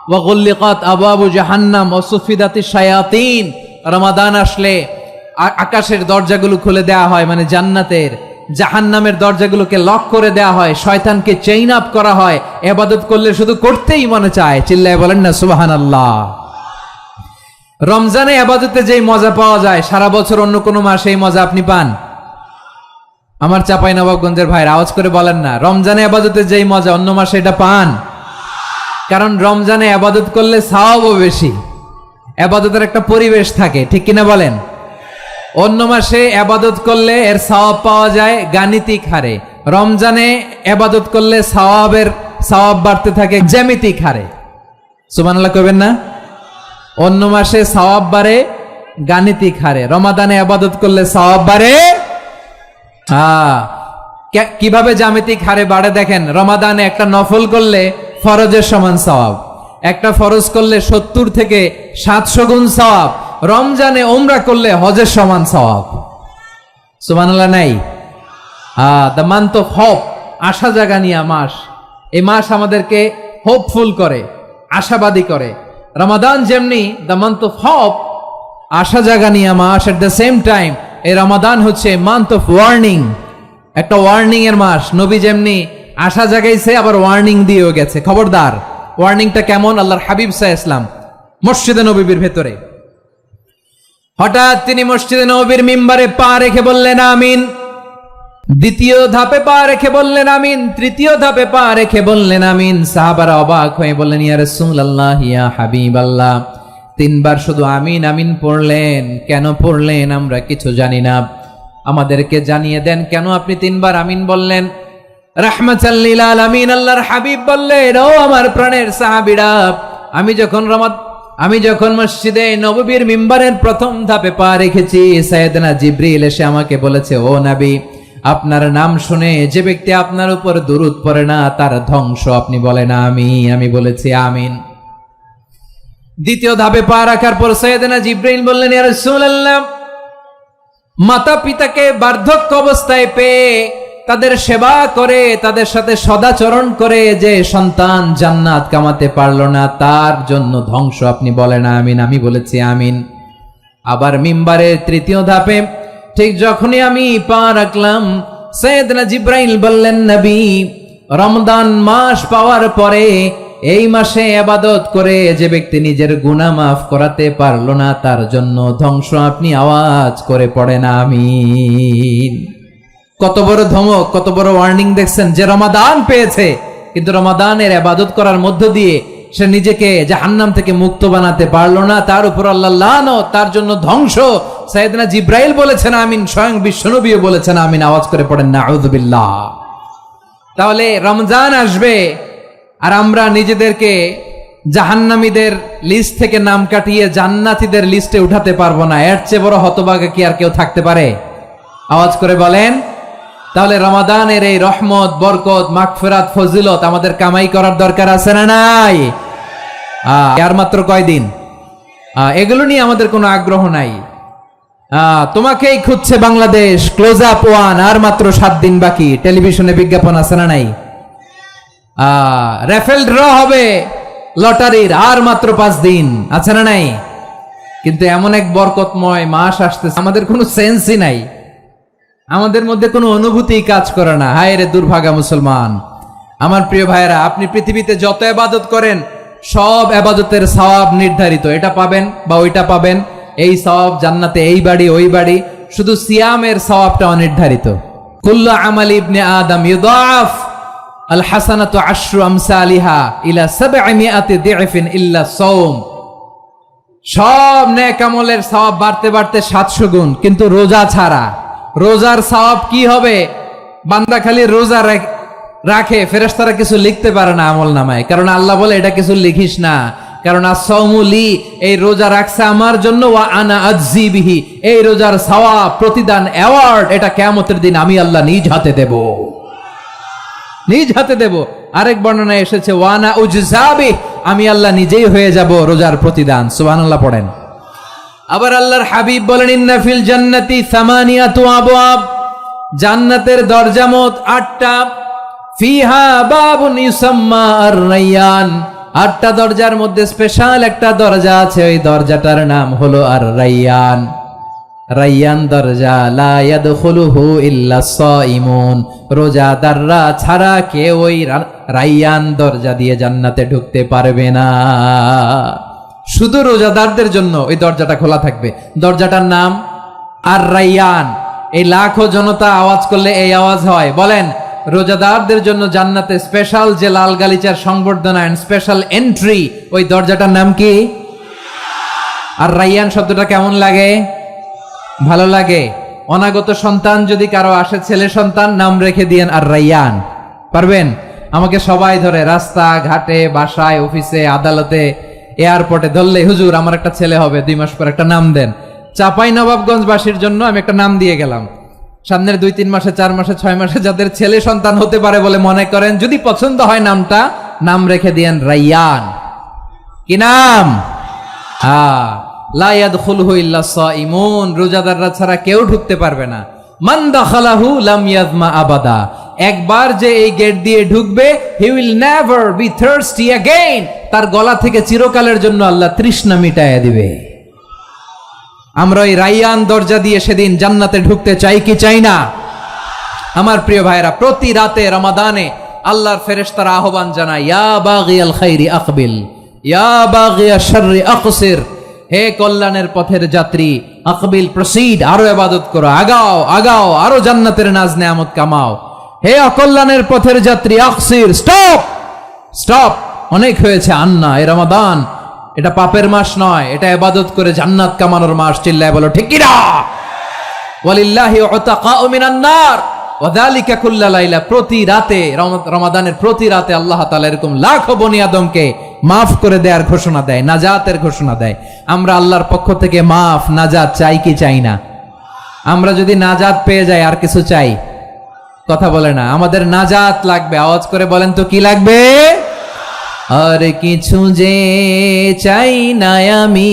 ওয়া গুল্লিকাত আবওয়াবু জাহান্নাম ওয়া সুফিদাতিশ শায়াতিন। রমাদান আসলে আকাশের দরজাগুলো খুলে দেয়া হয়, মানে জান্নাতের। জাহান্নামের দরজাগুলোকে লক করে দেয়া হয়, শয়তানকে চেইন আপ করা হয়। ইবাদত করলে শুধু করতেই মনে চায়, চিল্লায় বলেন না সুবহানাল্লাহ। রমজানে ইবাদতে যেই মজা পাওয়া যায়, সারা বছর অন্য কোনো মাসে এই মজা আপনি পান? আমার চাঁপাইনবাবগঞ্জের ভাইরা আওয়াজ করে বলেন না, রমজানে ইবাদতে যেই মজা অন্য মাসে এটা পান? কারণ রমজানে ইবাদত করলে সওয়াবও বেশি, ইবাদতের একটা পরিবেশ থাকে, ঠিক কিনা বলেন? অন্য মাসে ইবাদত করলে এর সওয়াব পাওয়া যায় গাণিতিক হারে, রমজানে ইবাদত করলে সওয়াব বাড়তে থাকে জ্যামিতিক হারে। সুবহানাল্লাহ কইবেন না? অন্য মাসে সওয়াব বাড়ে গাণিতিক হারে, রমাদানে ইবাদত করলে সওয়াব বাড়ে কিভাবে জ্যামিতিক হারে বাড়ে দেখেন। রমাদানে একটা নফল করলে ফরজের সমান সওয়াব, একটা ফরজ করলে 70 থেকে 700 গুণ সওয়াব। রমজানে উমরা করলে হজের সমান সওয়াব। সুবহানাল্লাহ নাই? দ্য মান্থ অফ হোপ, আশা জাগানিয়া মাস। এই মাস আমাদেরকে হোপফুল করে, আশাবাদী করে। রমাদান যেমনি দ্য মান্থ অফ হোপ, আশা জাগানিয়া মাস, এট দ্য সেম টাইম এই রমাদান হচ্ছে মান্থ অফ ওয়ার্নিং, একটা ওয়ার্নিং এর মাস। নবী যেমনি আশা জাগাইছে, আবার ওয়ার্নিং দিয়েও গেছে, খবরদার। ওয়ার্নিংটা কেমন? আল্লাহর হাবিব সাল্লাল্লাহু আলাইহি ওয়াসাল্লাম মসজিদে নববীর ভেতরে হঠাৎ তিনি মসজিদে নববীর মিম্বারে পা রেখে বললেন আমিন। দ্বিতীয় ধাপে পা রেখে বললেন আমিন, তৃতীয় ধাপে পা রেখে বললেন আমিন। সাহাবারা অবাক হয়ে বললেন, ইয়া রাসূলুল্লাহ, ইয়া হাবিবাল্লাহ, 3 বার শুধু আমিন আমিন পড়লেন, কেন পড়লেন আমরা কিছু জানি না, আমাদেরকে জানিয়ে দেন কেন আপনি 3 বার আমিন বললেন। রাহমাতাল লিল আলামিন আল্লাহর হাবিব বললেন, ও আমার প্রাণের সাহাবীরা, আমি যখন মসজিদে নববীর মিম্বারের প্রথম ধাপে পা রেখেছি, সাইয়েদনা জিবরিল এসে আমাকে বলেছে, ও নবী, আপনার নাম শুনে যে ব্যক্তি আপনার উপর দুরূদ পড়ে না তার ধ্বংস আপনি বলেন আমিন। আমি বলেছি আমিন। দ্বিতীয় ধাপে পা রাখার পর সাইয়েদনা জিবরিল বললেন, ইয়া রাসূলুল্লাহ, মাতা পিতাকে বার্ধক্য অবস্থায় পেয়ে তাদের সেবা করে, তাদের সাথে সদাচরণ করে যে সন্তান জান্নাত কামাতে পারলো না, তার জন্য ধ্বংস আপনি বলেন আমিন। আমি বলেছি আমিন। আবার মিম্বারের তৃতীয় ধাপে ঠিক যখনই আমি পা রাখলাম, সাইয়েদনা জিবরাইল বললেন, নবী, রমজান মাস পাওয়ার পরে এই মাসে ইবাদত করে যে ব্যক্তি নিজের গুনাহ মাফ করাতে পারলো না, তার জন্য ধ্বংস আপনি আওয়াজ করে পড়েন আমিন। কত বড় ধমক, কত বড় ওয়ার্নিং দেখছেন। যে রমাদান পেয়েছে, কিন্তু রমাদানের ইবাদত করার মধ্য দিয়ে সে নিজেকে জাহান্নাম থেকে মুক্ত বানাতে পারলো না, তার উপর আল্লাহ লানত, তার জন্য ধ্বংস। সাইয়েদনা জিবরাইল বলেছেন আমিন, স্বয়ং বিশ্বনবীও বলেছেন আমিন। আওয়াজ করে পড়েন নাউযু বিল্লাহ। তাহলে রমজান আসবে আর আমরা নিজেদেরকে জাহান্নামীদের লিস্ট থেকে নাম কাটিয়ে জান্নাতীদের লিস্টে উঠাতে পারবো না। এর চেয়ে বড় হতভাগা কি আর কেউ থাকতে পারে? আওয়াজ করে বলেন। তাহলে রমাদানের এই রহমত, বরকত, মাগফিরাত, ফজিলত আমাদের কামাই করার দরকার আছে না নাই? আর মাত্র কয়দিন, এগুলো নিয়ে আমাদের কোনো আগ্রহ নাই। তোমাকেই খুঁজছে বাংলাদেশ, ক্লোজ আপ 1, আর মাত্র 7 দিন বাকি। টেলিভিশনে বিজ্ঞাপন আছে না নাই? রেফেল ড্র হবে লটারির, আর মাত্র 5 দিন, আছে না নাই? কিন্তু এমন এক বরকতময় মাস আসতেছে, আমাদের কোনো সেন্সই নাই, আমাদের মধ্যে কোনো অনুভূতি কাজ করে না। হায় রে দুর্ভাগা মুসলমান। আমার প্রিয় ভাইয়েরা, আপনি পৃথিবীতে যত ইবাদত করেন সব ইবাদতের সওয়াব নির্ধারিত। এটা পাবেন বা ওইটা পাবেন, এই সওয়াব জান্নাতে, এই বাড়ি ওই বাড়ি, শুধু সিয়ামের সওয়াবটা অনির্ধারিত। কুল্লু আমালি ইবনে আদম ইউদাফ আল হাসানাতু আশরু আমসালিহা ইলা 700 দি'ফিন ইল্লা সাওম। সব নেক আমলের সওয়াব বাড়তে বাড়তে 700 গুণ, কিন্তু রোজা ছাড়া। রোজার সওয়াব কি হবে? বান্দা খালি রোজা রাখে, ফেরেশতারা কিছু লিখতে পারে না আমল নামায়, কারণ আল্লাহ বলে এটা কিছু লিখিস না, কারণ as-সাওমু লি, এই রোজা রাখছে আমার জন্য, ওয়া আনা আজজি বিহি, এই রোজার সওয়াব, প্রতিদান, অ্যাওয়ার্ড এটা কিয়ামতের দিন আমি আল্লাহ নিজ হাতে দেব, নিজ হাতে দেব। আরেক বর্ণনায় এসেছে ওয়া আনা উজজা বিহি, আমি আল্লাহ নিজেই হয়ে যাব রোজার প্রতিদান। সুবহানাল্লাহ পড়েন। আবার আল্লাহর হাবিব বলেন ইন্না ফিল জান্নাতি সামানিয়াতু আবওয়াব, জান্নাতের দরজা মোট 8টা। ফিহা বাবুন ইউসাম্মা আর-রায়্যান, 8টা দরজার মধ্যে স্পেশাল একটা দরজা আছে, ওই দরজাটার নাম হলো আর-রায়্যান। রায়্যান দরজা লা ইয়াদখুলুহু ইল্লা সাইমুন, রোজাদাররা ছাড়া কেউ ওই রায়্যান দরজা দিয়ে জান্নাতে ঢুকতে পারবে না। শুধু রোজাদারদের জন্য ওই দরজাটা খোলা থাকবে। দরজাটার নাম আর-রায়্যান। এই লাখো জনতা আওয়াজ করলে এই আওয়াজ হয়, বলেন রোজাদারদের জন্য জান্নাতে স্পেশাল যে লাল গালিচার সংবর্ধনা এন্ড স্পেশাল এন্ট্রি, ওই দরজাটার নাম কি? আর-রায়্যান শব্দটা কেমন লাগে? ভালো লাগে। অনাগত সন্তান যদি কারো আসে, ছেলে সন্তান, নাম রেখে দিয়েন আর-রায়্যান। পারবেন? আমাকে সবাই ধরে রাস্তা ঘাটে, বাসায়, অফিসে, আদালতে, এয়ারপোর্টে ধরলে, হুজুর আমার একটা ছেলে হবে 2 মাস পর, একটা নাম দেন। চাঁপাইনবাবগঞ্জবাসীর জন্য আমি একটা নাম দিয়ে গেলাম। সামনের 2-3 মাসে, 4 মাসে, 6 মাসে যাদের ছেলে সন্তান হতে পারে বলে মনে করেন, যদি পছন্দ হয় নামটা, নাম রেখে দিয়েন রায়্যান। কি নাম? লা ইয়াদখুলুহু ইল্লা সাইমুন, রোজাদাররা ছাড়া কেউ ঢুকতে পারবে না। মান দাখালাহু লাম ইয়াযমা আবাদা, একবার যে এই গেট দিয়ে ঢুকবে, he will never be thirsty again, তার গলা থেকে চিরকালের জন্য আল্লাহ তৃষ্ণা মিটাইয়া দিবে। আমরা ওই রায়্যান দরজা দিয়ে সেদিন জান্নাতে ঢুকতে চাই কি চাই না? আমার প্রিয় ভাইরা, প্রতি রাতে রমাদানে আল্লাহর ফেরেশতারা আহ্বান জানায়, ইয়া বাগিয়াল খাইরি আকবিল, ইয়া বাগিয়াশ শাররি আকসির, হে কল্যাণের পথের যাত্রী, আকবিল প্রসিড, আরো ইবাদত করো, আগাও আগাও, আরো জান্নাতের নাজ নেয়ামত কামাও। হে অকল্যাণের পথের যাত্রী, আকসির, স্টপ স্টপ, অনেক হয়েছে। আন্না, এ রমাদান এটা পাপের মাস নয়, এটা ইবাদত করে জান্নাত কামানোর মাস। চিল্লায় বলো ঠিক কিনা? ওয়ালিল্লাহি উতাকাউ মিনান নার ওয়া যালিকা কুল্লা লাইলা, প্রতি রাতে, রমাদানের প্রতি রাতে আল্লাহ তাআলা এরকম লাখো বনি আদমকে মাফ করে দেওয়ার ঘোষণা দেয়, নাজাতের ঘোষণা দেয়। আমরা আল্লাহর পক্ষ থেকে মাফ, নাজাত চাই কি চাই না? আমরা যদি নাজাত পেয়ে যাই আর কিছু চাই? কথা বলে না। আমাদের নাজাত লাগবে। আওয়াজ করে বলেন তো কি লাগবে? আর কিছু যে চাই না আমি,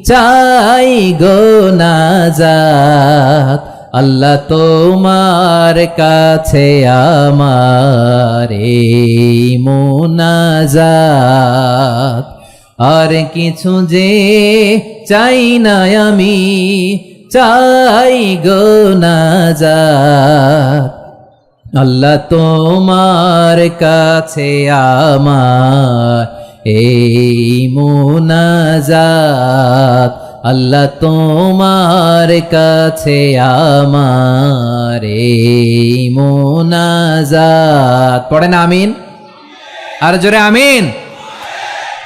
চাই গো নাজাত, আল্লাহ তোমার কাছে আমার এই মুনাজাত। আর কিছু যে চাই না আমি, চাই গো নাজাত, আল্লাহ তোমার কাছে আমার এই মুনাজাত, আল্লাহ তোমার কাছে আমার এই মুনাজাত। পড়েন আমিন, আর জোরে আমিন।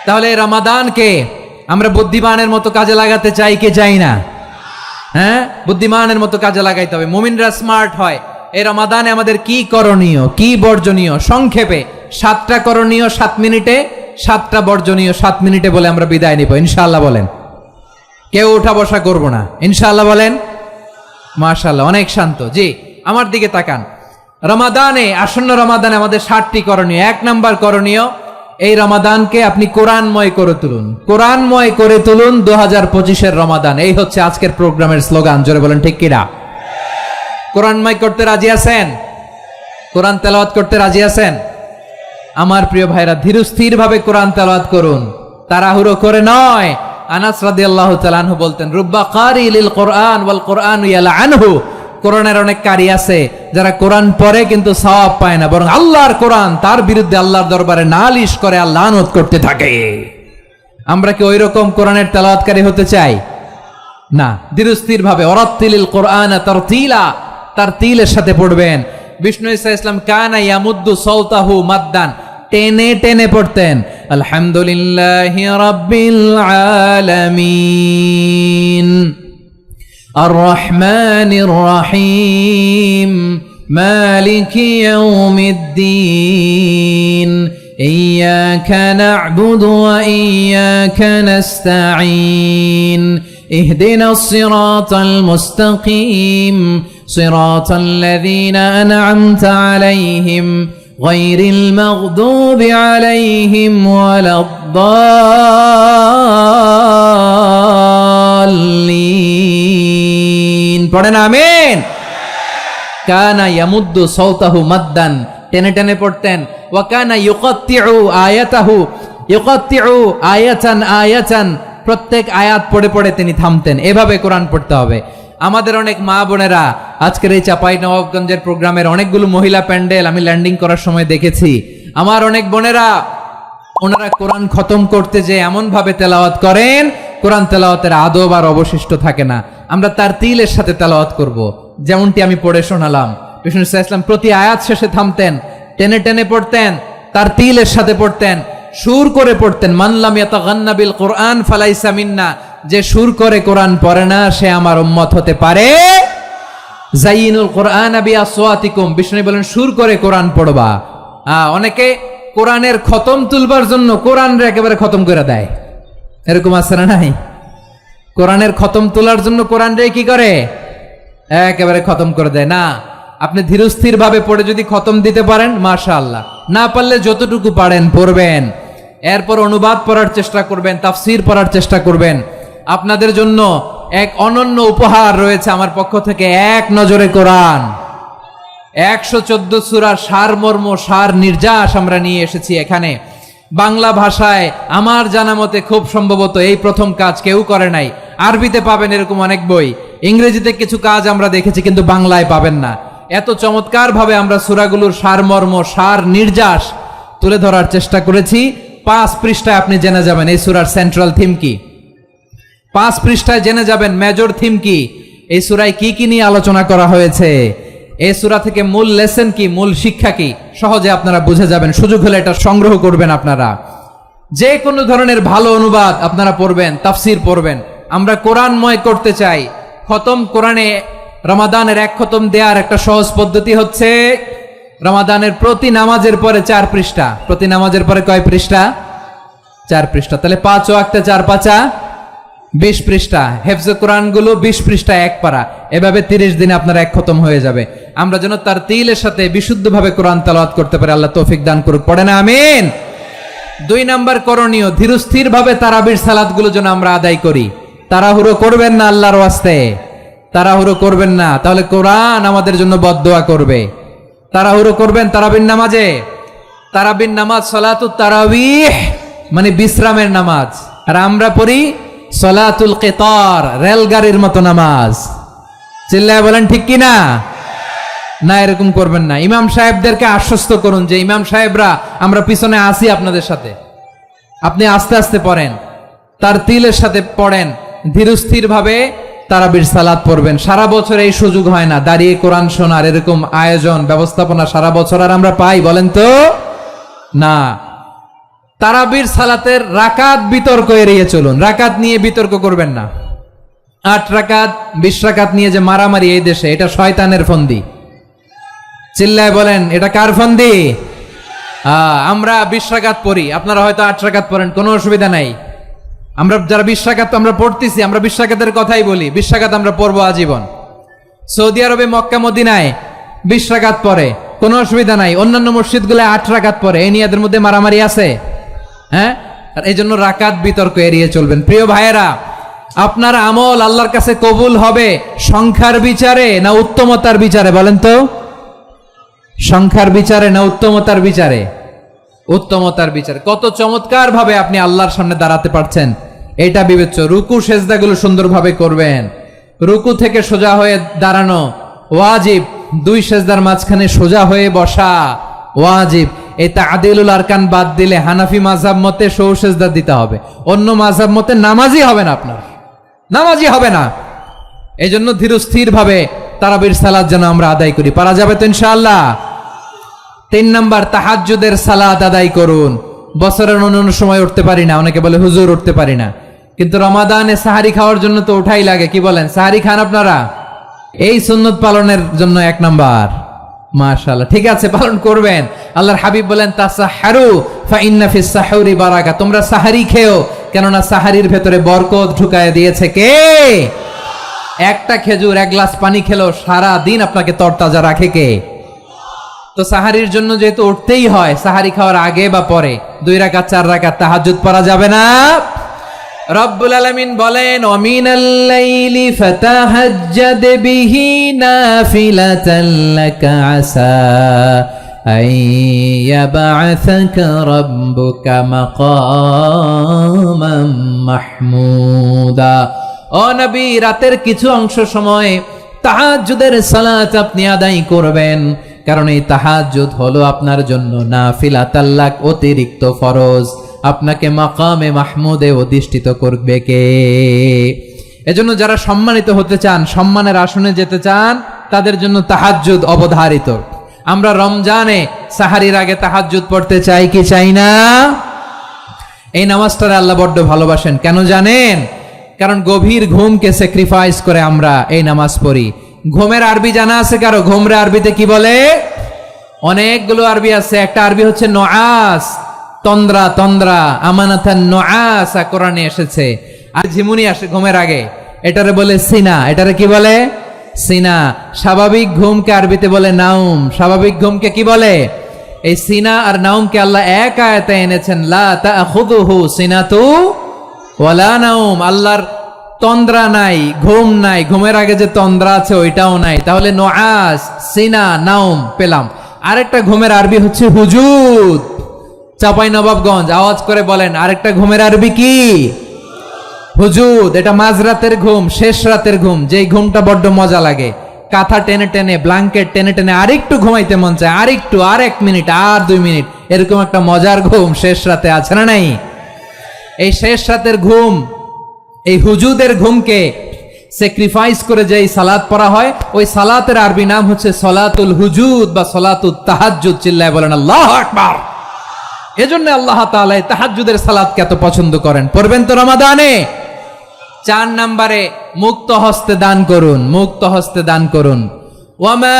তাহলে রমাদানকে আমরা বুদ্ধিমানের মতো কাজে লাগাতে চাই কি চাই না? হ্যাঁ, বুদ্ধিমানের মতো কাজে লাগাইতে হবে। মুমিনরা স্মার্ট হয়। এই রমাদানে আমাদের কি করণীয়, কি বর্জনীয়? সংক্ষেপে 7টা করণীয় 7 মিনিটে, 7টা বর্জনীয় 7 মিনিটে বলে আমরা বিদায় নিব ইনশাআল্লাহ। বলেন, কেউ উঠা বসা করব না ইনশাআল্লাহ। বলেন মাশাআল্লাহ, অনেক শান্ত। জি, আমার দিকে তাকান। রমাদানে, আসন্ন রমাদানে আমাদের 7টি করণীয়। 1 নাম্বার করণীয়, এই রমাদানকে আপনি কোরআনময় করে তুলুন। কোরআনময় করে তুলুন 2025-এর রমাদান। এই হচ্ছে আজকের প্রোগ্রামের স্লোগান। জোরে বলেন ঠিক কিনা? কোরআনময় করতে রাজি আছেন? কোরআন তেলাওয়াত করতে রাজি আছেন? আমার প্রিয় ভাইরা, ধীরস্থির ভাবে কোরআন তেলাওয়াত করুন, তাড়াহুড়ো করে নয়। আনাস রাদিয়াল্লাহু তাআলা আনহু বলতেন, রুব্বা কারি লিল কোরআন ওয়াল কোরআনু ইয়ালআনহু, কোরআনের অনেক কারি আছে যারা কোরআন পড়ে কিন্তু সওয়াব পায় না, বরং আল্লাহর কোরআন তার বিরুদ্ধে আল্লাহর দরবারে নালিশ করে আর লানত করতে থাকে। আমরা কি ওই রকম কোরআনের তেলাওয়াতকারী হতে চাই? না, ধীরস্থির ভাবে ওয়ারাত্তিলিল কোরআন তারতিলা, তারতিলের সাথে পড়বেন। বিষ্ণু ঈসা ইসলাম কানা ইয়ামুদ্দু সাওতাহু মাদ্দান, টেনে টেনে পড়তেন। আলহামদুলিল্লাহি রাব্বিল আলামিন আর রহমানির রহিম মালিকি ইয়াউমিদ্দিন ইয়্যাকা না'বুদু ওয়া ইয়্যাকা নাস্তাঈন ইহদিনাস সিরাতাল মুস্তাকিম সিরাতাল লাযীনা আন'আমতা আলাইহিম গায়রিল মাগদুবি আলাইহিম ওয়ালাদ-দাল্লিন। পড়েন আমিন। কানা ইয়ামুদ্দু সাওতাহু মাদ্দান, টেনে টেনে পড়তেন। ওয়া কানা ইউকাত্তিউ আয়াতাহু, ইউকাত্তিউ আয়াতান আয়াতান, প্রত্যেক আয়াত পড়ে পড়ে তিনি থামতেন। এভাবে কোরআন পড়তে হবে। আমাদের অনেক মা বোনেরা আজকের এই চাঁপাইনবাবগঞ্জের প্রোগ্রামের অনেকগুলো মহিলা প্যান্ডেল আমি ল্যান্ডিং করার সময় দেখেছি। আমার অনেক বোনেরা ওনারা কোরআন খতম করতে যে এমন ভাবে তেলাওয়াত করেন, কোরআন তেলাওয়াতের আদব আর অবশিষ্ট থাকে না। আমরা তারতিলের সাথে তেলাওয়াত করব, যেমনটি আমি পড়ে শোনালাম। বিষ্ণু ইসলাম প্রতি আয়াত শেষে থামতেন, টেনে টেনে পড়তেন, তারতিলের সাথে পড়তেন, সুর করে পড়তেন। মান লাম ইয়াতাগান্না বিল কোরআন ফালাইসা মিন্না, যে সুর করে কোরআন পড়ে না সে আমার উম্মত হতে পারে। যায়িনুল কোরআন বিআসওয়াতিকুম, বিষ্ণু বলেন সুর করে কোরআন পড়বা। অনেকে কোরআনের খতম তুলবার জন্য কোরআনরে একেবারে খতম করে দেয়, এরকম আছে না নাই? কোরআনের খতম তোলার জন্য কোরআনরে কি করে? একেবারে খতম করে দেয়। না, আপনি ধীরস্থির ভাবে পড়ে যদি খতম দিতে পারেন মাশাআল্লাহ, না পারলে যতটুকু পারেন পড়বেন। এরপর অনুবাদ পড়ার চেষ্টা করবেন, তাফসীর পড়ার চেষ্টা করবেন। আপনাদের জন্য এক অনন্য উপহার রয়েছে আমার পক্ষ থেকে, এক নজরে কোরআন। 114 সূরার সারমর্ম, সার নির্যাস আমরা নিয়ে এসেছি এখানে বাংলা ভাষায়। আমার জানা মতে খুব সম্ভবত এই প্রথম কাজ কেউ করে নাই। আরবিতে পাবেন এরকম অনেক বই, ইংরেজিতে কিছু কাজ আমরা দেখেছি, কিন্তু বাংলায় পাবেন না। এত চমৎকার ভাবে আমরা সূরাগুলোর সারমর্ম, সার নির্যাস তুলে ধরার চেষ্টা করেছি। 5 পৃষ্ঠায় আপনি জেনে যাবেন এই সূরার সেন্ট্রাল থিম কি। 5 পৃষ্ঠায় জেনে যাবেন মেজর থিম কি, এই সূরায় কি কি নিয়ে আলোচনা করা হয়েছে, এই সূরা থেকে মূল লেসন কি, মূল শিক্ষা কি, সহজে আপনারা বুঝে যাবেন। সুযোগ হলে এটা সংগ্রহ করবেন। আপনারা যে কোনো ধরনের ভালো অনুবাদ আপনারা পড়বেন, তাফসীর পড়বেন। আমরা কোরআনময় করতে চাই। খতম কোরআনে রমাদানের 1 খতম দেওয়ার একটা সহজ পদ্ধতি হচ্ছে রমাদানের প্রতি নামাজের পরে 4 পৃষ্ঠা। প্রতি নামাজের পরে কয় পৃষ্ঠা? 4 পৃষ্ঠা। তাহলে 5 ওয়াক্তে 4 পাঁচা 20 পৃষ্ঠা। হেফজে কোরআন গুলো 20 পৃষ্ঠা 1 পারা। এভাবে 30 দিনে আপনার 1 খতম হয়ে যাবে। আমরা যেন তারতিলের সাথে বিশুদ্ধভাবে কোরআন তেলাওয়াত করতে পারি, আল্লাহ তৌফিক দান করুক। পড়ে না আমিন। 2 নাম্বার করণীয়, ধীরস্থির ভাবে তারাবির সালাত গুলো যেন আমরা আদায় করি। তাড়াহুড়ো করবেন না, আল্লাহর ওয়াস্তে তাড়াহুড়ো করবেন না, তাহলে কোরআন আমাদের জন্য বদদোয়া করবে। তাড়াহুড়ো করবেন তারাবির নামাজে। তারাবির নামাজ সালাতুত তারাবিহ মানে বিশ্রামের নামাজ, আর আমরা পড়ি সালাতুল কিতার, রেলগাড়ির মতো নামাজ। চিল্লায় বলেন ঠিক কি না? না, এরকম করবেন না। ইমাম সাহেবদেরকে আশ্বস্ত করুন যে ইমাম সাহেবরা আমরা পিছনে আসি আপনাদের সাথে, আপনি আস্তে আস্তে পড়েন, তারতিলের সাথে পড়েন, ধীরস্থির ভাবে তারাবির সালাত পড়বেন। সারা বছর এই সুযোগ হয় না দাঁড়িয়ে কোরআন শোনার, এরকম আয়োজন ব্যবস্থাপনা সারা বছর আর আমরা পাই বলেন তো? না। তারাবির সালাতের রাকাত বিতর্ক এড়িয়ে চলুন। রাকাত নিয়ে বিতর্ক করবেন না। 8 রাকাত 20 রাকাত নিয়ে যে মারামারি এই দেশে, এটা শয়তানের ফন্দি। চিল্লায় বলেন এটা কার ফন্দি? আমরা 20 রাকাত পড়ি, আপনারা হয়তো 8 রাকাত পড়েন, কোনো অসুবিধা নাই। আমরা যারা 20 রাকাত আমরা পড়তেছি, আমরা 20 রাকাতের কথাই বলি। 20 রাকাত আমরা পড়বো আজীবন। সৌদি আরবে মক্কা মদিনায় 20 রাকাত পড়ে, কোনো অসুবিধা নাই। অন্যান্য মসজিদগুলো 8 রাকাত পড়ে, এই নিয়ে এদের মধ্যে মারামারি আছে? হ্যাঁ, এই জন্য রাকাত বিতর্ক এড়িয়ে চলবেন। প্রিয় ভাইয়েরা, আপনার আমল আল্লাহর কাছে কবুল হবে সংখ্যার বিচারে না উত্তমতার বিচারে বলেন তো? সংখ্যার বিচারে না উত্তমতার বিচারে? উত্তমতার বিচারে। কত চমৎকার ভাবে আপনি আল্লাহর সামনে দাঁড়াতে পারছেন এটা বিবেচ্য। রুকু সেজদাগুলো সুন্দরভাবে করবেন। রুকু থেকে সোজা হয়ে দাঁড়ানো ওয়াজিব, 2 সেজদার মাঝখানে সোজা হয়ে বসা ওয়াজিব। এই তা'দিলুল আরকান বাদ দিলে হানাফি মাযহাব মতে সৌ সেজদা দিতে হবে, অন্য মাযহাব মতে নামাজই হবে না, আপনার নামাজই হবে না। এই জন্য ধীরস্থির ভাবে তারাবির সালাত যেন আমরা আদায় করি। পারা যাবে তো ইনশাআল্লাহ? 3 নাম্বার, তাহাজ্জুদের সালাত আদায় করুন। বছরের অন্য সময় উঠতে পারি না, অনেকে বলে হুজুর উঠতে পারি না, কিন্তু রমাদানে সাহারি খাওয়ার জন্য তো উঠাই লাগে। কি বলেন, সাহারি খান আপনারা? এই সুন্নত পালনের জন্য 1 নাম্বার। মাশাআল্লাহ, ঠিক আছে, পালন করবেন। আল্লাহর হাবিব বলেন তাসাহহারু ফা ইন্না ফিস সাহুরি বারাকা, তোমরা সাহারি খেও, কেননা সাহারির ভেতরে বরকত ঢুকায় দিয়েছে কে? একটা খেজুর, 1 গ্লাস পানি খেলো সারা দিন আপনাকে তরতাজা রাখে কে? তো সাহারির জন্য যেহেতু উঠতেই হয়, সাহারি খাওয়ার আগে বা পরে 2 রাকাত 4 রাকাত তাহাজ্জুদ পড়া যাবে না? রব্বুল আলামিন বলেন ওয়ামিনাল লাইলি ফাতাহাজ্জাদ বিহি নাফিলাতান লাকা আসা আইয়াবআসাকা রাব্বুকা মাকামান মাহমুদা। ও নবী, রাতের কিছু অংশ সময় তাহাজ্জুদের সালাত আপনি আদায় করবেন, কারণ এই তাহাজ্জুদ হলো আপনার জন্য নাফিলাতাল লাক, অতিরিক্ত ফরজ। আপনাকে মাকামে মাহমুদে অধিষ্ঠিত করবে কে? এজন্য যারা সম্মানিত হতে চান, সম্মানের আসনে যেতে চান, তাদের জন্য তাহাজ্জুদ অবধারিত। আমরা রমজানে সাহারির আগে তাহাজ্জুদ পড়তে চাই কি চাই না? এই নামাজটারে আল্লাহ বড্ড ভালোবাসেন। কেন জানেন? কারণ গভীর ঘুমকে স্যাক্রিফাইস করে আমরা এই নামাজ পড়ি। ঘুমের আরবি জানা আছে কারো? ঘুমরে আরবিতে কি বলে? অনেকগুলো আরবি আছে। একটা আরবি হচ্ছে নুআস, তন্দ্রা, তন্দ্রা, আমানাতান নুআসা কোরআনে এসেছে। আর ঝিমুনি আসে ঘুমের আগে, এটারে বলে সিনা। এটারে কি বলে? সিনা। স্বাভাবিক ঘুমকে আরবিতে বলে নাউম। স্বাভাবিক ঘুমকে কি বলে? এই সিনা আর নাউমকে আল্লাহ এক আয়াতে এনেছেন, লা তাখুযুহু সিনাতু ওয়ালা নাউম। আল্লাহর তন্দ্রা নাই, ঘুম নাই। ঘুমের আগে যে তন্দ্রা আছে ওইটাও নাই। তাহলে নুআস, সিনা, নাউম পেলাম। আরেকটা ঘুমের আরবি হচ্ছে হুজুদ। চাপাই নবাবগঞ্জ আওয়াজ করে বলেন, আরেকটা ঘুমের আরবি কি? হুজুদ। এটা মাঝরাতের ঘুম, শেষ রাতের ঘুম, যেই ঘুমটা বড্ড মজা লাগে। কাঁথা টেনে টেনে, ব্ল্যাঙ্কেট টেনে টেনে আরেকটু ঘুমাইতে মন চায়, আরেকটু, আর 1 মিনিট, আর 2 মিনিট, এরকম একটা মজার ঘুম শেষ রাতে আছে না নাই? এই শেষ রাতের ঘুম, এই হুজুদের ঘুমকে স্যাক্রিফাইস করে যেই সালাত পড়া হয়, ওই সালাতের আরবি নাম হচ্ছে সলাতুল হুজুদ বা সলাতুত তাহাজ্জুদ। চিল্লায় বলেন আল্লাহু আকবার। এজন্য আল্লাহ তাআলা তাহাজ্জুদের সালাতকে এত পছন্দ করেন। পড়বেন তো রমাদানে? 4 নম্বরে মুক্ত হস্তে দান করুন। মুক্ত হস্তে দান করুন। ওয়ামা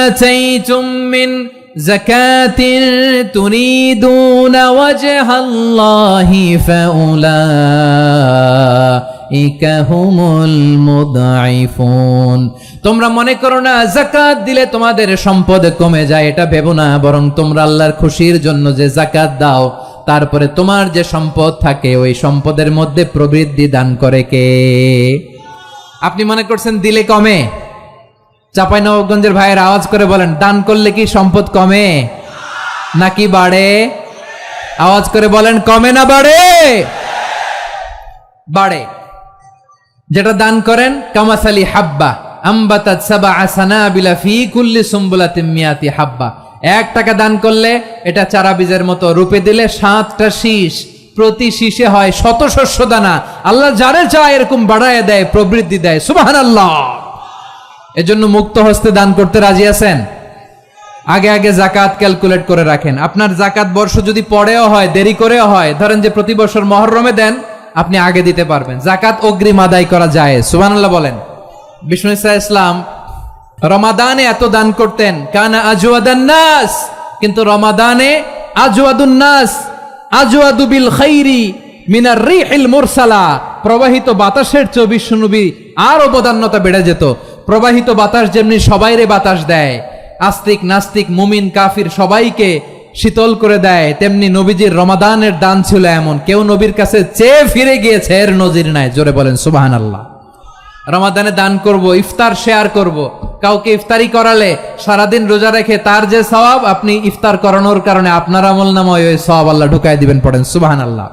আতাইতুম মিন যাকাতিন তুরিদুনা ওয়াজহাল্লাহি ফাউলাইকা হুমুল মুদঈফুন। তোমরা মনে করো না যাকাত দিলে তোমাদের সম্পদ কমে যায়, এটা ভেবো না। বরং তোমরা আল্লাহর খুশির জন্য যে যাকাত দাও, তারপরে তোমার যে সম্পদ থাকে ওই সম্পদের মধ্যে প্রবৃদ্ধি দান করে কে? আপনি মনে করছেন দিলে কমে? চাঁপাইনবাবগঞ্জের ভাইয়ের আওয়াজ করে বলেন, দান করলে কি সম্পদ কমে নাকি বাড়ে? আওয়াজ করে বলেন, কমে না বাড়ে? বাড়ে। যেটা দান করেন, কামাসালি হাব্বা আম্বাতাত সাবআ সানাবিলা ফি কুল্লি সুম্বুলাতিন মিয়াতি হাব্বা। 1 টাকা দান করলে এটা চারা বীজের মতো, রূপে দিলে 7টা শীষ, প্রতি শীষে হয় 100 শস্য দানা। আল্লাহ যারে চায় এরকম বাড়ায় দেয়, প্রবৃদ্ধি দেয়। সুবহানাল্লাহ। এজন্য মুক্ত হস্তে দান করতে রাজি আছেন? আগে আগে যাকাত ক্যালকুলেট করে রাখেন। আপনার যাকাত বর্ষ যদি পরেও হয়, দেরি করেও হয়, ধরেন যে প্রতি বছর মুহররমে দেন, আপনি আগে দিতে পারবেন। যাকাত অগ্রিম আদায় করা যায়। সুবহানাল্লাহ বলেন। বিষ্ণু ইসা ইসলাম রমাদানে এত দান করতেন, কানা আজওয়াদান নাস, কিন্তু রমাদানে আজওয়াদুন নাস আজওয়াদু বিল খাইরি মিনার রিহিল মুরসালা। প্রবাহিত বাতাসের চেয়ে বিশ্বনবী আর অবদান্যতা বেড়ে যেত। প্রবাহিত বাতাস যেমনি সবাইরে বাতাস দেয়, আস্তিক নাস্তিক মুমিন কাফির সবাইকে শীতল করে দেয়, তেমনি নবীজির রমাদানের দান ছিল এমন, কেউ নবীর কাছে চেয়ে ফিরে গিয়েছে এর নজির নাই। জোরে বলেন সুবহানাল্লাহ। রমাদানে দান করব, ইফতার শেয়ার করব। কাউকে ইফতারি করালে সারাদিন রোজা রেখে তার যে সওয়াব, আপনি ইফতার করানোর কারণে আপনার আমলনামায় ওই সওয়াব আল্লাহ ঢুকায় দিবেন। পড়েন সুবহানাল্লাহ।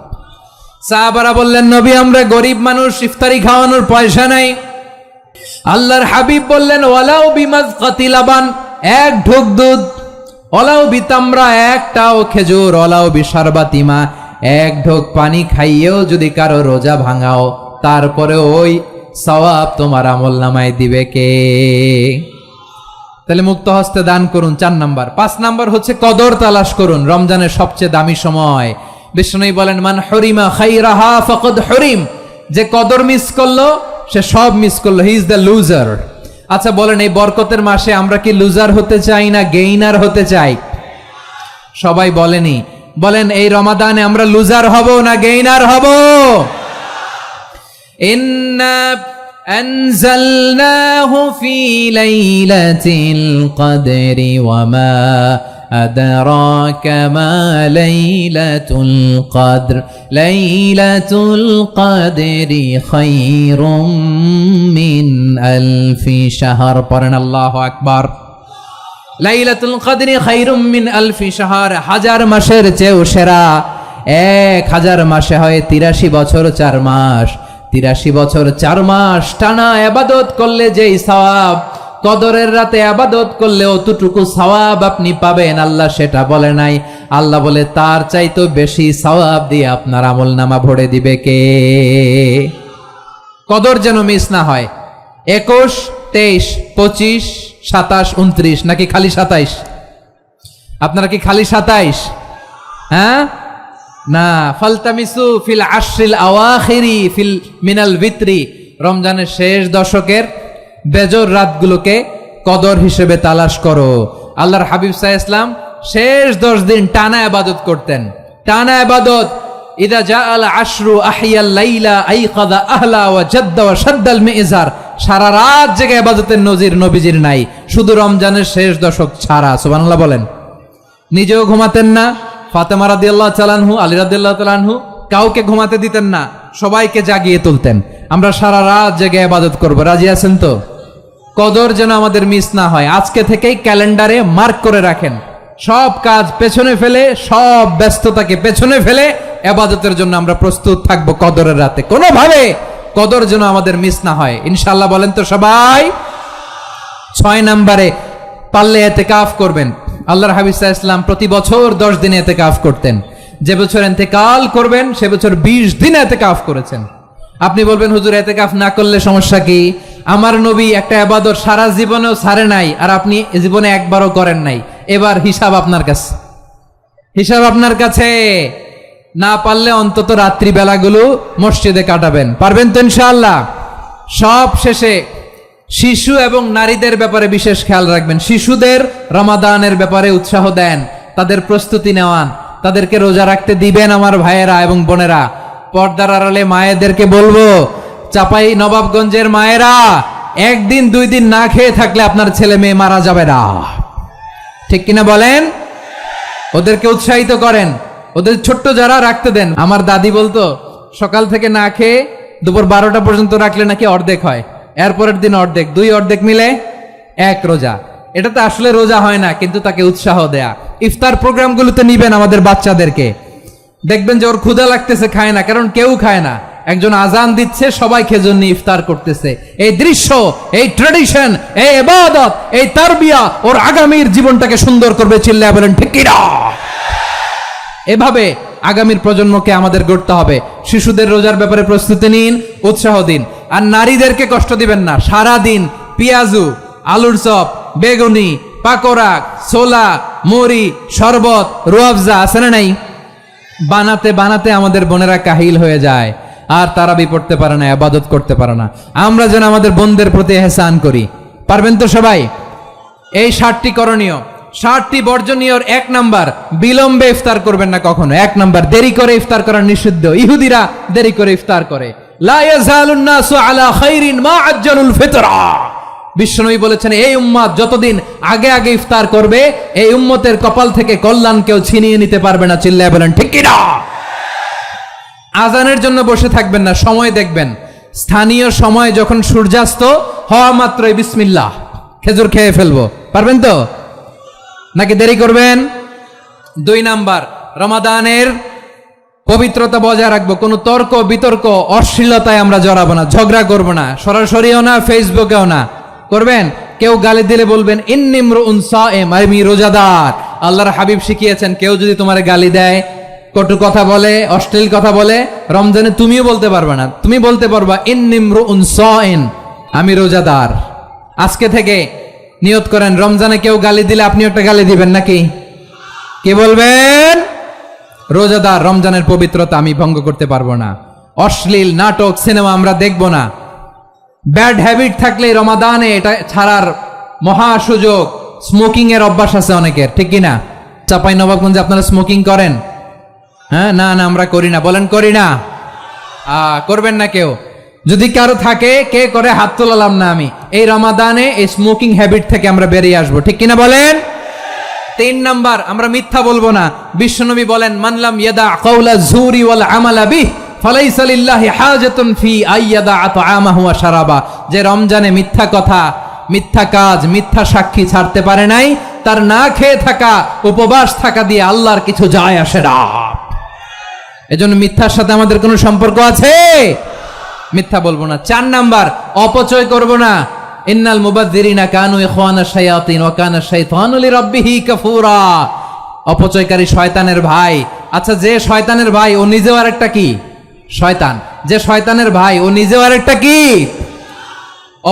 সাহাবারা বললেন, নবী আমরা গরিব মানুষ, ইফতারি খাওয়ানোর পয়সা নাই। আল্লাহর হাবিব বললেন, ওয়ালাউ বিমাজকাতি লাবান, 1 ঢোক দুধ, ওয়ালাউ বিতামরা, 1টাও খেজুর, ওয়ালাউ বিশারবাতিমা, 1 ঢোক পানি খাইয়েও যদি কারো রোজা ভাঙাও, তারপরে ওই সওয়াব তোমার আমলনামায় দিবে কে? তাহলে মুক্ত হস্তে দান করুন 4 নাম্বার। 5 নাম্বার হচ্ছে কদর তালাশ করুন। রমজানের সবচেয়ে দামি সময়। বিষ্ণু বলেন, মান হরিমা খাইরাহা ফাকাদ হরিম, যে কদর মিস করলো সে সব মিস করলো, হি ইজ দ্য লুজার। আচ্ছা বলেন, এই বরকতের মাসে আমরা কি লুজার হতে চাই না গেইনার হতে চাই? সবাই বলেনি, বলেন এই রমাদানে আমরা লুজার হব না গেইনার হব? ইন্না আনজালনাহু ফি লাইলাতিল কদরি ওয়া মা আদরাকা মা লাইলাতুল কদর লাইলাতুল কদরি খায়রুম মিন আলফি শাহর। পড়েন আল্লাহু আকবার। লাইলাতুল কদরি খায়রুম মিন আলফি শাহর, 1000 মাসের চেয়েও সেরা। 1000 মাসে হয় 83 বছর 4 মাস। 83 বছর 4 মাস টানা ইবাদত করলে যেই সওয়াব, কদরের রাতে ইবাদত করলে অতটুকু সওয়াব আপনি পাবেন, আল্লাহ সেটা বলে নাই। আল্লাহ বলে তার চাইতে বেশি সওয়াব দিয়ে আপনার আমলনামা ভরে দিবে কে? কদর যেন মিস না হয়। 21, 23, 25, 27, 29 নাকি খালি 27? আপনারা কি খালি 27? হ্যাঁ না, ফালতামিসু ফিল আশরিল আওয়াখিরি ফিল মিনাল ভিতরি, রমজানের শেষ দশকের বেজর রাতগুলোকে কদর হিসেবে তালাশ করো। আল্লাহর হাবিব সাল্লাল্লাহু আলাইহি ওয়াসাল্লাম শেষ 10 দিন টানা ইবাদত করতেন, টানা ইবাদত। ইদা জাআল আশরু আহিয়াল লাইলা আইকাদা আহলা ওয়া জাদ্দা ওয়া শাদ্দাল মিজার, সারা রাত জেগে ইবাদতের নজির নবীজির নাই, শুধু রমজানের শেষ দশক ছাড়া। সুবহানাল্লাহ বলেন। নিজেও ঘুমাতেন না, ফাতেমা রাদিয়াল্লাহু তাআলা আনহু, আলী রাদিয়াল্লাহু তাআলা আনহু কাউকে ঘুমাতে দিতেন না, সবাইকে জাগিয়ে তুলতেন। আমরা সারা রাত জেগে ইবাদত করব, রাজি আছেন তো? কদর যেন আমাদের মিস না হয়। আজকে থেকেই ক্যালেন্ডারে মার্ক করে রাখেন, সব কাজ পেছনে ফেলে, সব ব্যস্ততাকে পেছনে ফেলে ইবাদতের জন্য আমরা প্রস্তুত থাকবো কদরের রাতে। কোনোভাবে কদর যেন আমাদের মিস না হয়, ইনশাআল্লাহ বলেন তো সবাই? 6 নম্বরে পারলে ইতিকাফ করবেন। আল্লাহর হাবিব সাল্লাল্লাহু আলাইহি ওয়াসাল্লাম প্রতি বছর 10 দিন ইতিকাফ করতেন। যে বছর ইন্তেকাল করবেন সে বছর 20 দিন ইতিকাফ করেছেন। আপনি বলবেন, হুজুর ইতিকাফ না করলে সমস্যা কি? আমার নবী একটা ইবাদত সারা জীবনেও ছাড়ে নাই, আর আপনি জীবনে একবারও করেন নাই। এবার হিসাব আপনার কাছে, হিসাব আপনার কাছে। না পারলে অন্তত রাত্রি বেলাগুলো মসজিদে কাটাবেন। পারবেন তো ইনশাআল্লাহ? সব শেষে শিশু এবং নারীদের ব্যাপারে বিশেষ খেয়াল রাখবেন। শিশুদের রমাদানের ব্যাপারে উৎসাহ দেন, তাদের প্রস্তুতি নেওয়ান, তাদেরকে রোজা রাখতে দিবেন। আমার ভাইয়েরা এবং বোনেরা, পর্দার আড়ালে মায়েদেরকে বলবো, চাপাই নবাবগঞ্জের মায়েরা, 1 দিন 2 দিন না খেয়ে থাকলে আপনার ছেলে মেয়ে মারা যাবে না, ঠিক কিনা বলেন? ওদেরকে উৎসাহিত করেন, ওদের ছোট্ট যারা রাখতে দেন। আমার দাদি বলতো, সকাল থেকে না খেয়ে দুপুর 12টা পর্যন্ত রাখলে নাকি অর্ধেক হয়, এরপরের দিন অর্ধেক, 2 অর্ধেক মিলে 1 রোজা। এটা তো আসলে রোজা হয় না, কিন্তু তাকে উৎসাহ দেয়া। ইফতার প্রোগ্রামগুলোতে নিবেন আমাদের বাচ্চাদেরকে, দেখবেন যে ওর ক্ষুধা লাগতেছে, খায় না, কারণ কেউ খায় না। একজন আজান দিচ্ছে, সবাই খেজুর নিয়ে ইফতার করতেছে। এই দৃশ্য, এই ট্রেডিশন, এই ইবাদত, এই তারবিয়া ওর আগামীর জীবনটাকে সুন্দর করবে। চিল্লায়া বলেন ঠিক কি না? এভাবে আগামীর প্রজন্মকে আমাদের গড়তে হবে। শিশুদের রোজার ব্যাপারে প্রস্তুতি নিন, উৎসাহ দিন। আর নারীদেরকে কষ্ট দিবেন না। সারা দিন পেঁয়াজু, আলুর চপ, বেগুনি, পাকোড়া, ছোলা, মুড়ি, শরবত, রুয়াবজা আছে না নাই? বানাতে বানাতে আমাদের বোনেরা কাহিল হয়ে যায়, আর তারাবি পড়তে পারে না, ইবাদত করতে পারে না। আমরা যেন আমাদের বোনদের প্রতি ইহসান করি। পারবেন তো সবাই? এই 7টি করণীয়, 7টি বর্জনীয়। 1 নাম্বার, বিলম্বে ইফতার করবেন না কখনো। 1 নাম্বার, দেরি করে ইফতার করা নিষিদ্ধ। ইহুদিরা দেরি করে ইফতার করে। লা ইয়াজালুন নাসু আলা খাইরিন মা আজ্জালুল ফিতরা। বিশ্বনবী বলেছেন, এই উম্মত যতদিন আগে আগে ইফতার করবে, এই উম্মতের কপাল থেকে কল্যাণ কেউ ছিনিয়ে নিতে পারবে না। চিল্লায়া বলেন ঠিক কি না? আজানের জন্য বসে থাকবেন না, সময় দেখবেন। স্থানীয় সময় যখন সূর্যাস্ত হওয়া মাত্রই বিসমিল্লাহ, খেজুর খেয়ে ফেলবো। পারবেন তো? নাকি দেরি করবেন? 2 নাম্বার, রমাদানের পবিত্রতা বজায় রাখবো। কোনো তর্ক বিতর্ক অশ্লীলতায় আমরা জড়াবো না, ঝগড়া করবো না, সরাসরিও না, ফেসবুকেও না। করবেন কেউ গালি দিলে বলবেন ইন্নী ইমরুউন সায়েম, আমি রোজাদার। আল্লাহর হাবিব শিখিয়েছেন, কেউ যদি তোমার গালি দেয় কটু কথা বলে, অশ্লীল কথা বলে, রমজানে তুমিও বলতে পারবে না। তুমি বলতে পারবা ইন্নিমরুউন সাইন, আমি রোজাদার। আজকে থেকে নিয়ত করেন, রমজানে কেউ গালি দিলে আপনি একটা গালি দিবেন নাকি? কি বলবেন? রোজাদার, রমজানের পবিত্রতা আমি ভঙ্গ করতে পারবো না। অশ্লীল নাটক, সিনেমা আমরা দেখব না। ব্যাড হ্যাবিট থাকলে রমাদানে এটা ছাড়ার মহা সুযোগ। স্মোকিং এর অভ্যাস আছে অনেকের, ঠিক কিনা? চাপাই নবাবগঞ্জে আপনারা স্মোকিং করেন? হ্যাঁ, না না আমরা করি না। বলেন করি না? করবেন না কেউ? যদি কারো থাকে, কে করে হাত তোলালাম না আমি। এই রমাদানে এই স্মোকিং হ্যাবিট থেকে আমরা বেরিয়ে আসবো, ঠিক কিনা বলেন? 3 নাম্বার, আমরা মিথ্যা বলবো না। বিশ্বনবী বলেন, মানলাম ইয়াদা কাউলা যুরি ওয়াল আমালা বিহ ফালাইসা লিল্লাহি হাজাতুন ফি আইয়াদা আতআমাহু ওয়া শারাবা। যে রমজানে মিথ্যা কথা, মিথ্যা কাজ, মিথ্যা সাক্ষী ছাড়তে পারে নাই, তার না খেয়ে থাকা, উপবাস থাকা দিয়ে আল্লাহর কিছু যায় আসে না। এজন্য মিথ্যার সাথে আমাদের কোনো সম্পর্ক আছে? মিথ্যা বলবো না। 4 নাম্বার, অপচয় করব না। ইন্নাল মুবাযযিরিনা কানু ইখওয়ানাশ শায়াতিন ওয়া কানা শাইতানু লিরাব্বিহি কাফুরা। অপচয়কারী শয়তানের ভাই। আচ্ছা, যে শয়তানের ভাই ও নিজেও আরেকটা কি? শয়তান। যে শয়তানের ভাই ও নিজেও আরেকটা কি?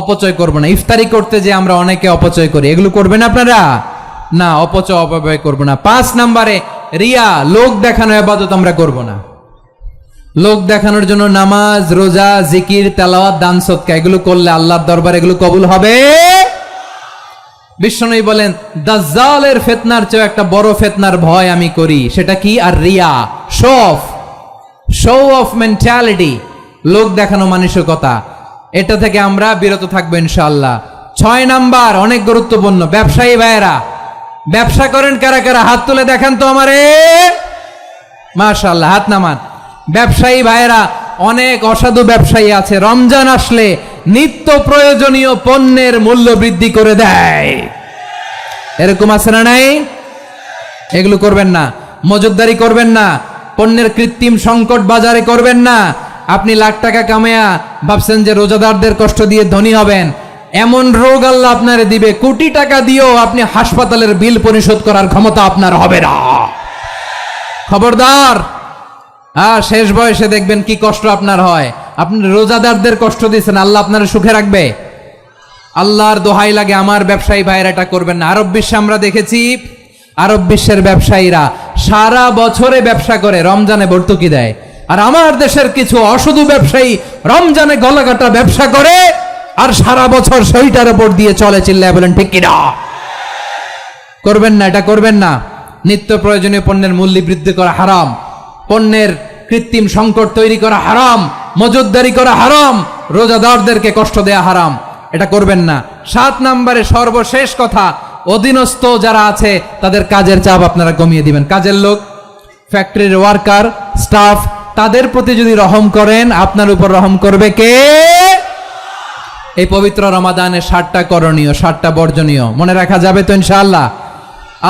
অপচয় করব না। ইফতারি করতে যে আমরা অনেকে অপচয় করি, এগুলো করবেন আপনারা? না, অপচয় অপব্যয় করব না। 5 নম্বরে, রিয়া, লোক দেখানো ইবাদত আমরা করব না। লোক দেখানোর জন্য নামাজ, রোজা, জিকির, তেলাওয়াত, দান সদকা এগুলো করলে আল্লাহর দরবারে এগুলো কবুল হবে? বিশ্বনবী বলেন, দাজ্জালের ফিতনার চেয়ে একটা বড় ফিতনার ভয় আমি করি। সেটা কি? আর রিয়া, শো অফ মেন্টালিটি, লোক দেখানো মানসিকতা। এটা থেকে আমরা বিরত থাকবো ইনশাআল্লাহ। 6 নাম্বার, অনেক গুরুত্বপূর্ণ। ব্যবসায়ী ভাইয়েরা, ব্যবসা করেন কারা কারা? হাত তুলে দেখান তো আমারে। মাশাআল্লাহ, হাত নামান। ব্যবসায়ী ভাইয়েরা, অনেক অসাধু ব্যবসায়ী আছে, রমজান আসলে নিত্য প্রয়োজনীয় পণ্যের মূল্য বৃদ্ধি করে দেয়। এরকম আছে না নাই? এগুলো করবেন না। মজুদদারি করবেন না। পণ্যের কৃত্রিম সংকট বাজারে করবেন না। আপনি লাখ টাকা কামায়া ভাবছেন যে রোজাদারদের কষ্ট দিয়ে ধনী হবেন। এমন রোগ আল্লাহ আপনারে দিবে, কোটি টাকা দিয়েও আপনি হাসপাতালের বিল পরিশোধ করার ক্ষমতা আপনার হবে না। খবরদার। শেষ বয়সে দেখবেন কি কষ্ট আপনার হয়। আপনি রোজাদারদের কষ্ট দিয়েছেন, আল্লাহ আপনার সুখে রাখবে? আল্লাহর দোহাই লাগে, আমার ব্যবসায়ী ভাইয়েরা এটা করবেন না। আরব বিশ্বে আমরা দেখেছি, আরব বিশ্বের ব্যবসায়ীরা সারা বছরে ব্যবসা করে, রমজানে ভর্তুকি দেয়। আর আমার দেশের কিছু অসাধু ব্যবসায়ী রমজানে গলাকাটা ব্যবসা করে আর সারা বছর সেইটার উপর দিয়ে চলে। চিল্লায় বলেন ঠিক কিনা? করবেন না, এটা করবেন না। নিত্য প্রয়োজনীয় পণ্যের মূল্য বৃদ্ধি করা হারাম, পণ্যের কৃত্রিম সংকট তৈরি করা হারাম, মজুদদারি করা হারাম, রোজাদারদেরকে কষ্ট দেয়া হারাম। এটা করবেন না। 7 নম্বরে সর্বশেষ কথা, অধীনস্থ যারা আছে তাদের কাজের চাপ আপনারা কমিয়ে দিবেন। কাজের লোক, ফ্যাক্টরির ওয়ার্কার, স্টাফ, তাদের প্রতি যদি রহম করেন, আপনার উপর রহম করবে কে? এই পবিত্র রমাদানে 7টা করণীয়, 7টা বর্জনীয় মনে রাখা যাবে তো ইনশাআল্লাহ?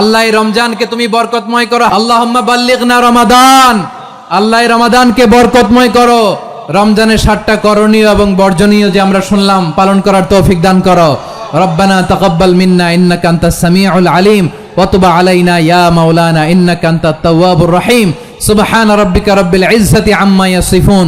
আল্লাহ রমজানকে তুমি বরকতময় করো। আল্লাহুম্মা বাল্লিগনা রমাদান। আল্লাহ রমাদানকে বরকতময় করো। রমজানের 7টা করণীয় এবং বর্জনীয় যে আমরা শুনলাম, পালন করার তৌফিক দান করো। রব্বানা তাকাব্বাল মিন্না ইন্নাকা আনতাস সামিউল আলিম ওয়া তুব আলাইনা ইয়া মাওলানা ইন্নাকা আনতাত তাওয়াবুর রহিম। সুবহান রাব্বিকা রাব্বিল ইজ্জাতি আম্মা ইয়াসিফুন।